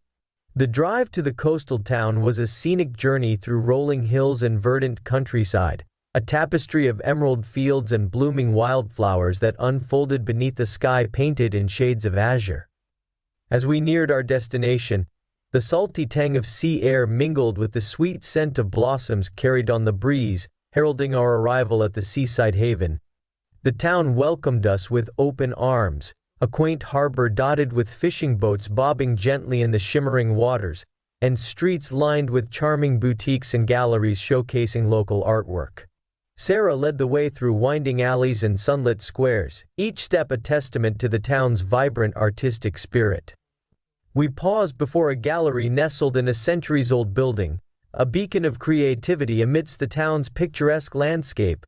The drive to the coastal town was a scenic journey through rolling hills and verdant countryside, a tapestry of emerald fields and blooming wildflowers that unfolded beneath a sky painted in shades of azure. As we neared our destination, the salty tang of sea air mingled with the sweet scent of blossoms carried on the breeze, heralding our arrival at the seaside haven. The town welcomed us with open arms, a quaint harbor dotted with fishing boats bobbing gently in the shimmering waters, and streets lined with charming boutiques and galleries showcasing local artwork. Sarah led the way through winding alleys and sunlit squares, each step a testament to the town's vibrant artistic spirit. We paused before a gallery nestled in a centuries-old building, a beacon of creativity amidst the town's picturesque landscape.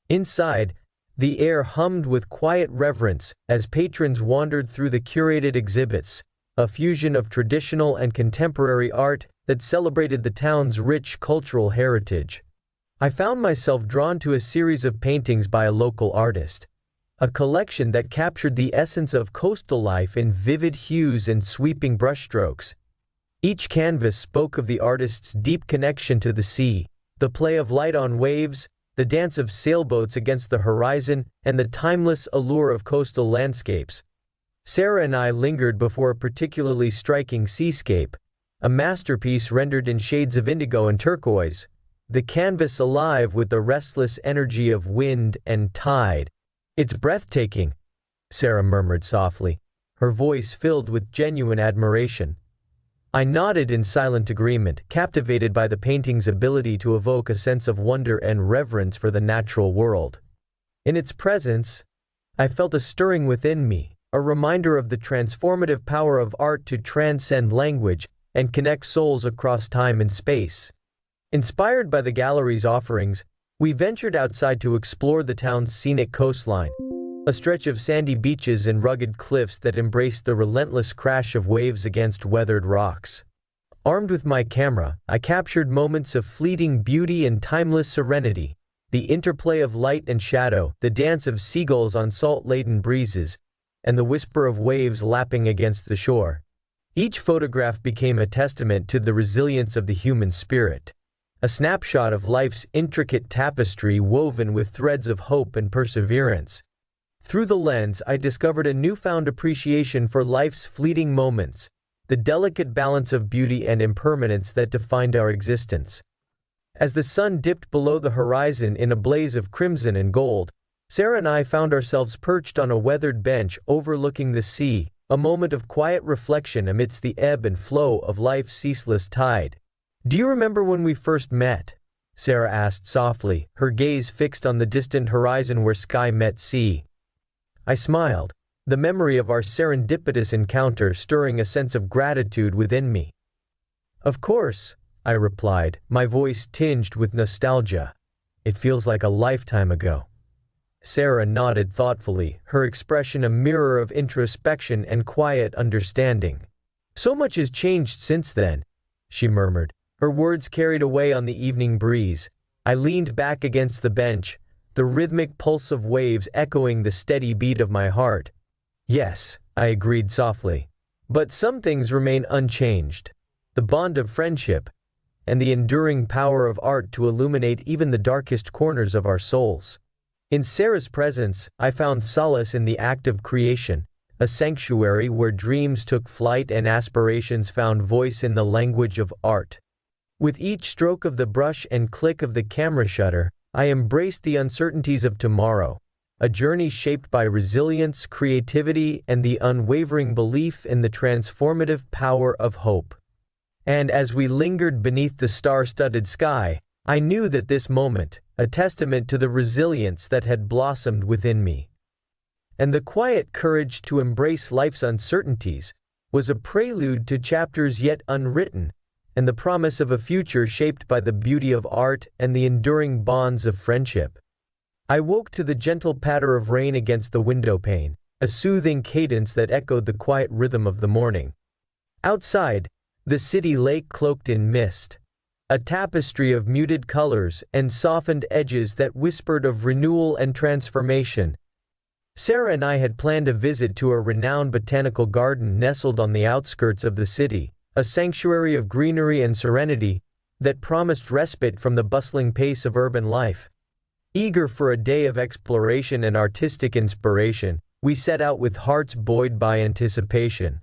Inside, the air hummed with quiet reverence as patrons wandered through the curated exhibits, a fusion of traditional and contemporary art that celebrated the town's rich cultural heritage. I found myself drawn to a series of paintings by a local artist, a collection that captured the essence of coastal life in vivid hues and sweeping brushstrokes. Each canvas spoke of the artist's deep connection to the sea, the play of light on waves, the dance of sailboats against the horizon, and the timeless allure of coastal landscapes. Sarah and I lingered before a particularly striking seascape, a masterpiece rendered in shades of indigo and turquoise, the canvas alive with the restless energy of wind and tide. "It's breathtaking," Sarah murmured softly, her voice filled with genuine admiration. I nodded in silent agreement, captivated by the painting's ability to evoke a sense of wonder and reverence for the natural world. In its presence, I felt a stirring within me, a reminder of the transformative power of art to transcend language and connect souls across time and space. Inspired by the gallery's offerings, we ventured outside to explore the town's scenic coastline, a stretch of sandy beaches and rugged cliffs that embraced the relentless crash of waves against weathered rocks. Armed with my camera, I captured moments of fleeting beauty and timeless serenity, the interplay of light and shadow, the dance of seagulls on salt-laden breezes, and the whisper of waves lapping against the shore. Each photograph became a testament to the resilience of the human spirit, a snapshot of life's intricate tapestry woven with threads of hope and perseverance. Through the lens, I discovered a newfound appreciation for life's fleeting moments, the delicate balance of beauty and impermanence that defined our existence. As the sun dipped below the horizon in a blaze of crimson and gold, Sarah and I found ourselves perched on a weathered bench overlooking the sea, a moment of quiet reflection amidst the ebb and flow of life's ceaseless tide. "Do you remember when we first met?" Sarah asked softly, her gaze fixed on the distant horizon where sky met sea. I smiled, the memory of our serendipitous encounter stirring a sense of gratitude within me. "Of course," I replied, my voice tinged with nostalgia. "It feels like a lifetime ago." Sarah nodded thoughtfully, her expression a mirror of introspection and quiet understanding. "So much has changed since then," she murmured, her words carried away on the evening breeze. I leaned back against the bench, the rhythmic pulse of waves echoing the steady beat of my heart. "Yes," I agreed softly, "but some things remain unchanged. The bond of friendship, and the enduring power of art to illuminate even the darkest corners of our souls." In Sarah's presence, I found solace in the act of creation, a sanctuary where dreams took flight and aspirations found voice in the language of art. With each stroke of the brush and click of the camera shutter, I embraced the uncertainties of tomorrow, a journey shaped by resilience, creativity, and the unwavering belief in the transformative power of hope. And as we lingered beneath the star-studded sky, I knew that this moment, a testament to the resilience that had blossomed within me, and the quiet courage to embrace life's uncertainties, was a prelude to chapters yet unwritten, and the promise of a future shaped by the beauty of art and the enduring bonds of friendship. I woke to the gentle patter of rain against the window pane, a soothing cadence that echoed the quiet rhythm of the morning. Outside, the city lay cloaked in mist, a tapestry of muted colors and softened edges that whispered of renewal and transformation. Sarah and I had planned a visit to a renowned botanical garden nestled on the outskirts of the city, a sanctuary of greenery and serenity that promised respite from the bustling pace of urban life. Eager for a day of exploration and artistic inspiration, we set out with hearts buoyed by anticipation.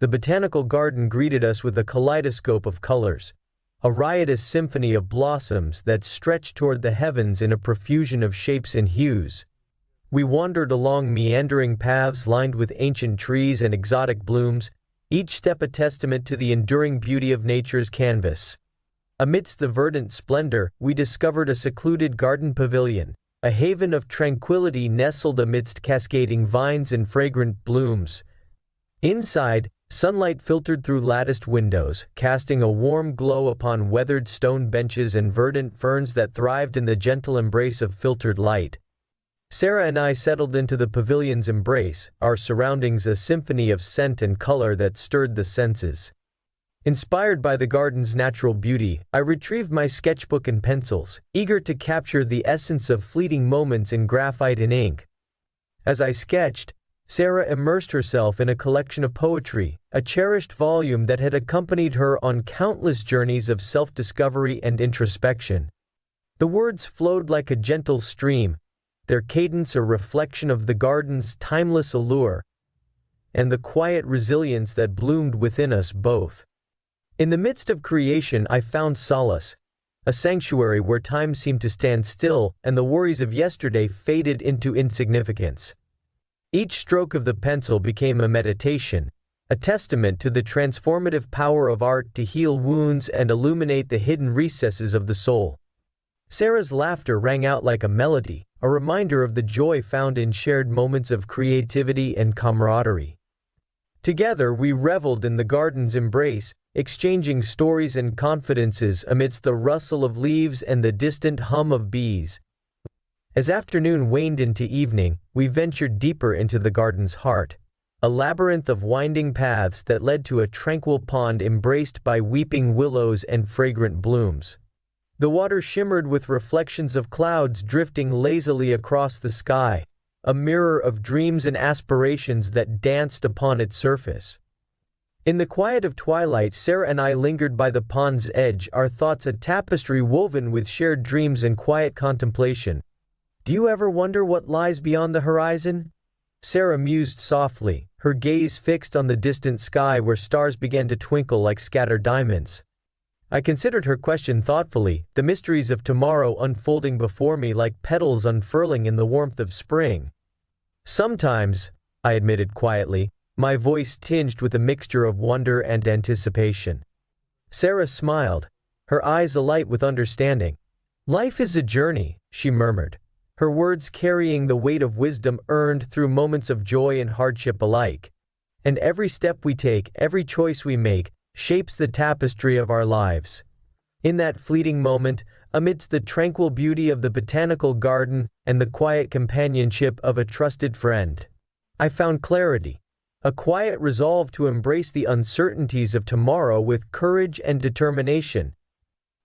The botanical garden greeted us with a kaleidoscope of colors, a riotous symphony of blossoms that stretched toward the heavens in a profusion of shapes and hues. We wandered along meandering paths lined with ancient trees and exotic blooms, each step a testament to the enduring beauty of nature's canvas. Amidst the verdant splendor, we discovered a secluded garden pavilion, a haven of tranquility nestled amidst cascading vines and fragrant blooms. Inside, sunlight filtered through latticed windows, casting a warm glow upon weathered stone benches and verdant ferns that thrived in the gentle embrace of filtered light. Sarah and I settled into the pavilion's embrace, our surroundings a symphony of scent and color that stirred the senses. Inspired by the garden's natural beauty, I retrieved my sketchbook and pencils, eager to capture the essence of fleeting moments in graphite and ink. As I sketched, Sarah immersed herself in a collection of poetry, a cherished volume that had accompanied her on countless journeys of self-discovery and introspection. The words flowed like a gentle stream, their cadence a reflection of the garden's timeless allure and the quiet resilience that bloomed within us both. In the midst of creation, I found solace, a sanctuary where time seemed to stand still and the worries of yesterday faded into insignificance. Each stroke of the pencil became a meditation, a testament to the transformative power of art to heal wounds and illuminate the hidden recesses of the soul. Sarah's laughter rang out like a melody, a reminder of the joy found in shared moments of creativity and camaraderie. Together, we reveled in the garden's embrace, exchanging stories and confidences amidst the rustle of leaves and the distant hum of bees. As afternoon waned into evening, we ventured deeper into the garden's heart, a labyrinth of winding paths that led to a tranquil pond embraced by weeping willows and fragrant blooms. The water shimmered with reflections of clouds drifting lazily across the sky, a mirror of dreams and aspirations that danced upon its surface. In the quiet of twilight, Sarah and I lingered by the pond's edge, our thoughts a tapestry woven with shared dreams and quiet contemplation. "Do you ever wonder what lies beyond the horizon?" Sarah mused softly, her gaze fixed on the distant sky where stars began to twinkle like scattered diamonds. I considered her question thoughtfully, the mysteries of tomorrow unfolding before me like petals unfurling in the warmth of spring. "Sometimes," I admitted quietly, my voice tinged with a mixture of wonder and anticipation. Sarah smiled, her eyes alight with understanding. "Life is a journey," she murmured, her words carrying the weight of wisdom earned through moments of joy and hardship alike. "And every step we take, every choice we make, shapes the tapestry of our lives." In that fleeting moment, amidst the tranquil beauty of the botanical garden and the quiet companionship of a trusted friend, I found clarity, a quiet resolve to embrace the uncertainties of tomorrow with courage and determination.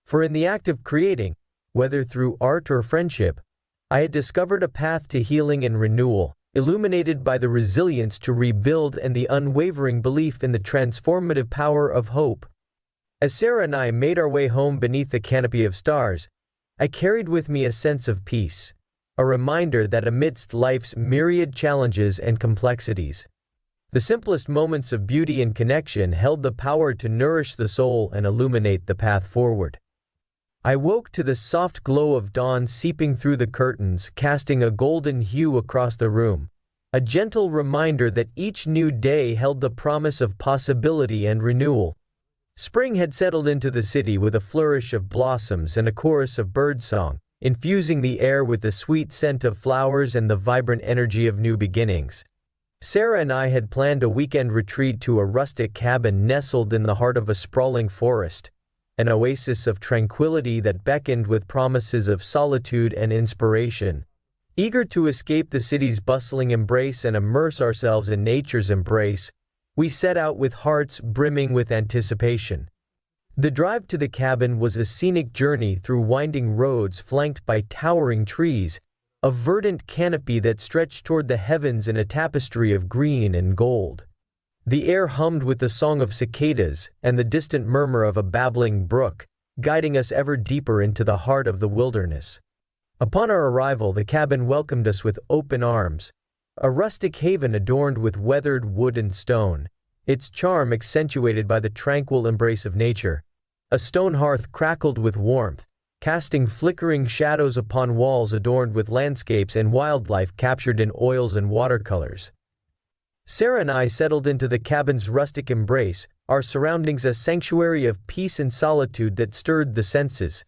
For in the act of creating, whether through art or friendship, I had discovered a path to healing and renewal, illuminated by the resilience to rebuild and the unwavering belief in the transformative power of hope. As Sarah and I made our way home beneath the canopy of stars, I carried with me a sense of peace, a reminder that amidst life's myriad challenges and complexities, the simplest moments of beauty and connection held the power to nourish the soul and illuminate the path forward. I woke to the soft glow of dawn seeping through the curtains, casting a golden hue across the room, a gentle reminder that each new day held the promise of possibility and renewal. Spring had settled into the city with a flourish of blossoms and a chorus of birdsong, infusing the air with the sweet scent of flowers and the vibrant energy of new beginnings. Sarah and I had planned a weekend retreat to a rustic cabin nestled in the heart of a sprawling forest, an oasis of tranquility that beckoned with promises of solitude and inspiration. Eager to escape the city's bustling embrace and immerse ourselves in nature's embrace, we set out with hearts brimming with anticipation. The drive to the cabin was a scenic journey through winding roads flanked by towering trees, a verdant canopy that stretched toward the heavens in a tapestry of green and gold. The air hummed with the song of cicadas and the distant murmur of a babbling brook, guiding us ever deeper into the heart of the wilderness. Upon our arrival, the cabin welcomed us with open arms, a rustic haven adorned with weathered wood and stone, its charm accentuated by the tranquil embrace of nature. A stone hearth crackled with warmth, casting flickering shadows upon walls adorned with landscapes and wildlife captured in oils and watercolors. Sarah and I settled into the cabin's rustic embrace, our surroundings a sanctuary of peace and solitude that stirred the senses.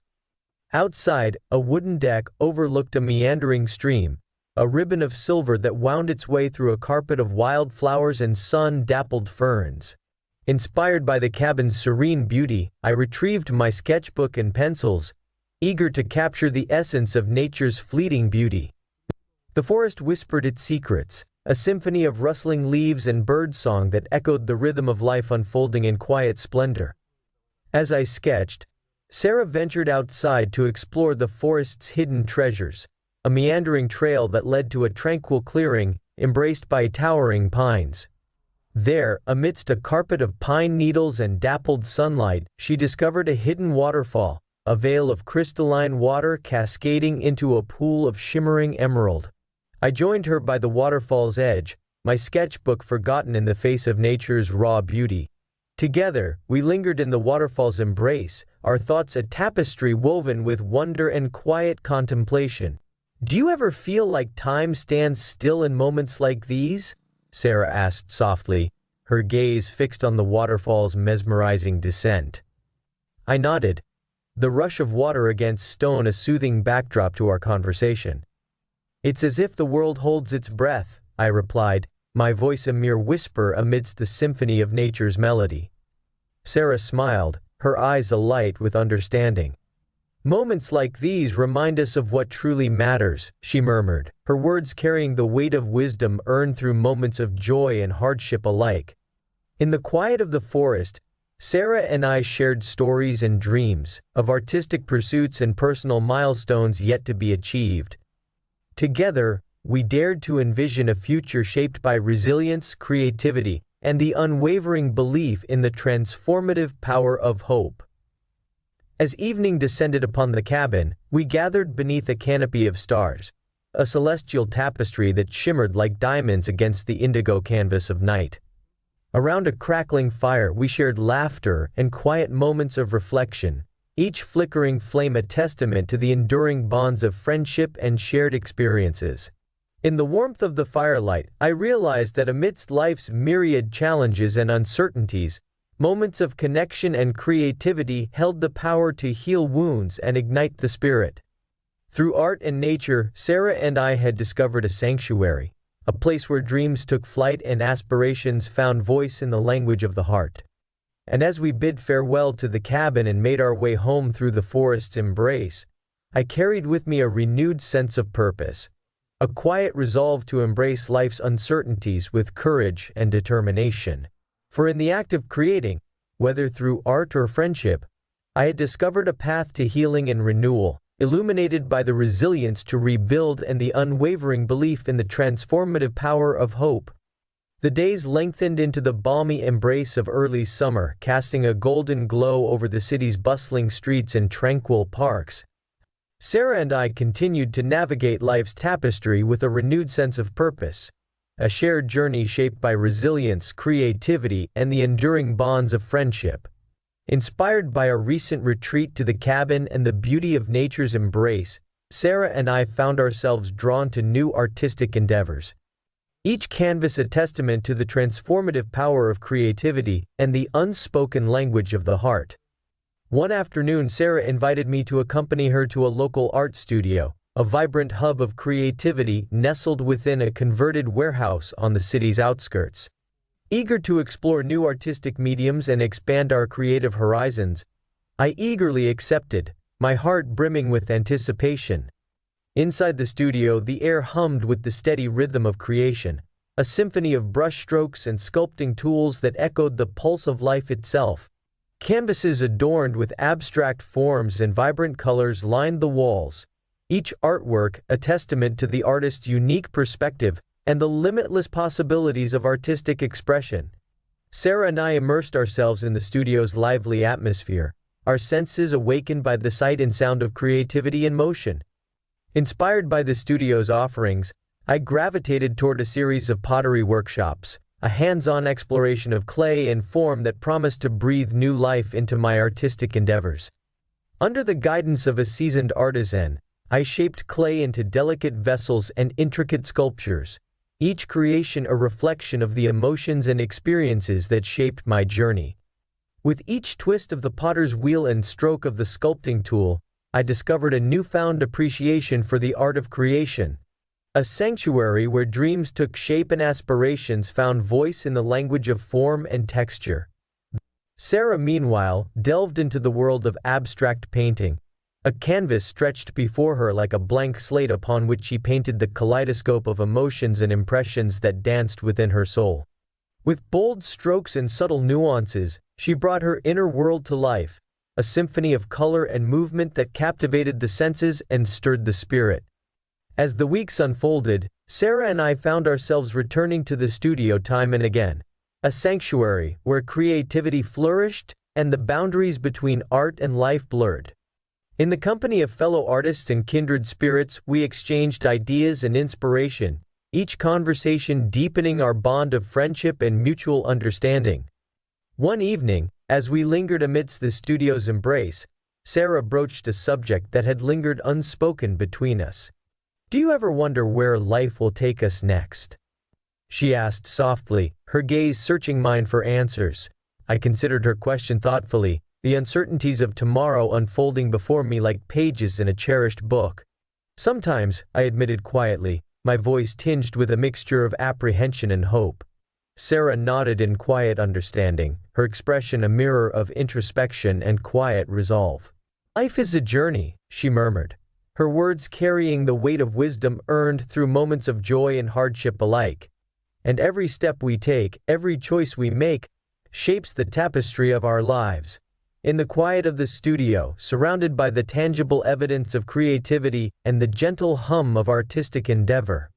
Outside, a wooden deck overlooked a meandering stream, a ribbon of silver that wound its way through a carpet of wildflowers and sun-dappled ferns. Inspired by the cabin's serene beauty, I retrieved my sketchbook and pencils, eager to capture the essence of nature's fleeting beauty. The forest whispered its secrets, a symphony of rustling leaves and birdsong that echoed the rhythm of life unfolding in quiet splendor. As I sketched, Sarah ventured outside to explore the forest's hidden treasures, a meandering trail that led to a tranquil clearing, embraced by towering pines. There, amidst a carpet of pine needles and dappled sunlight, she discovered a hidden waterfall, a veil of crystalline water cascading into a pool of shimmering emerald. I joined her by the waterfall's edge, my sketchbook forgotten in the face of nature's raw beauty. Together, we lingered in the waterfall's embrace, our thoughts a tapestry woven with wonder and quiet contemplation. "Do you ever feel like time stands still in moments like these?" Sarah asked softly, her gaze fixed on the waterfall's mesmerizing descent. I nodded, the rush of water against stone a soothing backdrop to our conversation. "It's as if the world holds its breath," I replied, my voice a mere whisper amidst the symphony of nature's melody. Sarah smiled, her eyes alight with understanding. "Moments like these remind us of what truly matters," she murmured, her words carrying the weight of wisdom earned through moments of joy and hardship alike. In the quiet of the forest, Sarah and I shared stories and dreams, of artistic pursuits and personal milestones yet to be achieved. Together, we dared to envision a future shaped by resilience, creativity, and the unwavering belief in the transformative power of hope. As evening descended upon the cabin, we gathered beneath a canopy of stars, a celestial tapestry that shimmered like diamonds against the indigo canvas of night. Around a crackling fire, we shared laughter and quiet moments of reflection, each flickering flame a testament to the enduring bonds of friendship and shared experiences. In the warmth of the firelight, I realized that amidst life's myriad challenges and uncertainties, moments of connection and creativity held the power to heal wounds and ignite the spirit. Through art and nature, Sarah and I had discovered a sanctuary, a place where dreams took flight and aspirations found voice in the language of the heart. And as we bid farewell to the cabin and made our way home through the forest's embrace, I carried with me a renewed sense of purpose, a quiet resolve to embrace life's uncertainties with courage and determination. For in the act of creating, whether through art or friendship, I had discovered a path to healing and renewal, illuminated by the resilience to rebuild and the unwavering belief in the transformative power of hope. The days lengthened into the balmy embrace of early summer, casting a golden glow over the city's bustling streets and tranquil parks. Sarah and I continued to navigate life's tapestry with a renewed sense of purpose, a shared journey shaped by resilience, creativity, and the enduring bonds of friendship. Inspired by a recent retreat to the cabin and the beauty of nature's embrace, Sarah and I found ourselves drawn to new artistic endeavors. Each canvas a testament to the transformative power of creativity and the unspoken language of the heart. One afternoon, Sarah invited me to accompany her to a local art studio, a vibrant hub of creativity nestled within a converted warehouse on the city's outskirts. Eager to explore new artistic mediums and expand our creative horizons, I eagerly accepted, my heart brimming with anticipation. Inside the studio, the air hummed with the steady rhythm of creation, a symphony of brushstrokes and sculpting tools that echoed the pulse of life itself. Canvases adorned with abstract forms and vibrant colors lined the walls, each artwork a testament to the artist's unique perspective and the limitless possibilities of artistic expression. Sarah and I immersed ourselves in the studio's lively atmosphere, our senses awakened by the sight and sound of creativity in motion. Inspired by the studio's offerings, I gravitated toward a series of pottery workshops, a hands-on exploration of clay and form that promised to breathe new life into my artistic endeavors. Under the guidance of a seasoned artisan, I shaped clay into delicate vessels and intricate sculptures, each creation a reflection of the emotions and experiences that shaped my journey. With each twist of the potter's wheel and stroke of the sculpting tool, I discovered a newfound appreciation for the art of creation, a sanctuary where dreams took shape and aspirations found voice in the language of form and texture. Sarah, meanwhile, delved into the world of abstract painting, a canvas stretched before her like a blank slate upon which she painted the kaleidoscope of emotions and impressions that danced within her soul. With bold strokes and subtle nuances, she brought her inner world to life, a symphony of color and movement that captivated the senses and stirred the spirit. As the weeks unfolded, Sarah and I found ourselves returning to the studio time and again, a sanctuary where creativity flourished and the boundaries between art and life blurred. In the company of fellow artists and kindred spirits, we exchanged ideas and inspiration, each conversation deepening our bond of friendship and mutual understanding. One evening, as we lingered amidst the studio's embrace, Sarah broached a subject that had lingered unspoken between us. "Do you ever wonder where life will take us next?" she asked softly, her gaze searching mine for answers. I considered her question thoughtfully, the uncertainties of tomorrow unfolding before me like pages in a cherished book. "Sometimes," I admitted quietly, my voice tinged with a mixture of apprehension and hope. Sarah nodded in quiet understanding, her expression a mirror of introspection and quiet resolve. "Life is a journey," she murmured, her words carrying the weight of wisdom earned through moments of joy and hardship alike. "And every step we take, every choice we make, shapes the tapestry of our lives." In the quiet of the studio, surrounded by the tangible evidence of creativity and the gentle hum of artistic endeavor,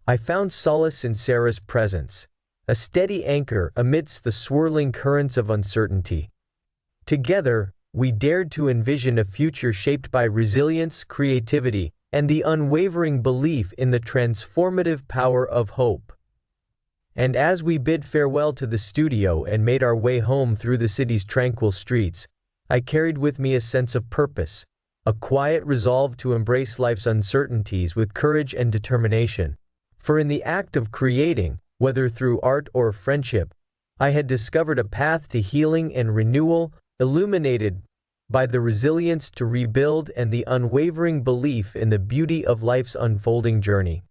I found solace in Sarah's presence, a steady anchor amidst the swirling currents of uncertainty. Together, we dared to envision a future shaped by resilience, creativity, and the unwavering belief in the transformative power of hope. And as we bid farewell to the studio and made our way home through the city's tranquil streets, I carried with me a sense of purpose, a quiet resolve to embrace life's uncertainties with courage and determination. For in the act of creating, whether through art or friendship, I had discovered a path to healing and renewal, illuminated by the resilience to rebuild and the unwavering belief in the beauty of life's unfolding journey.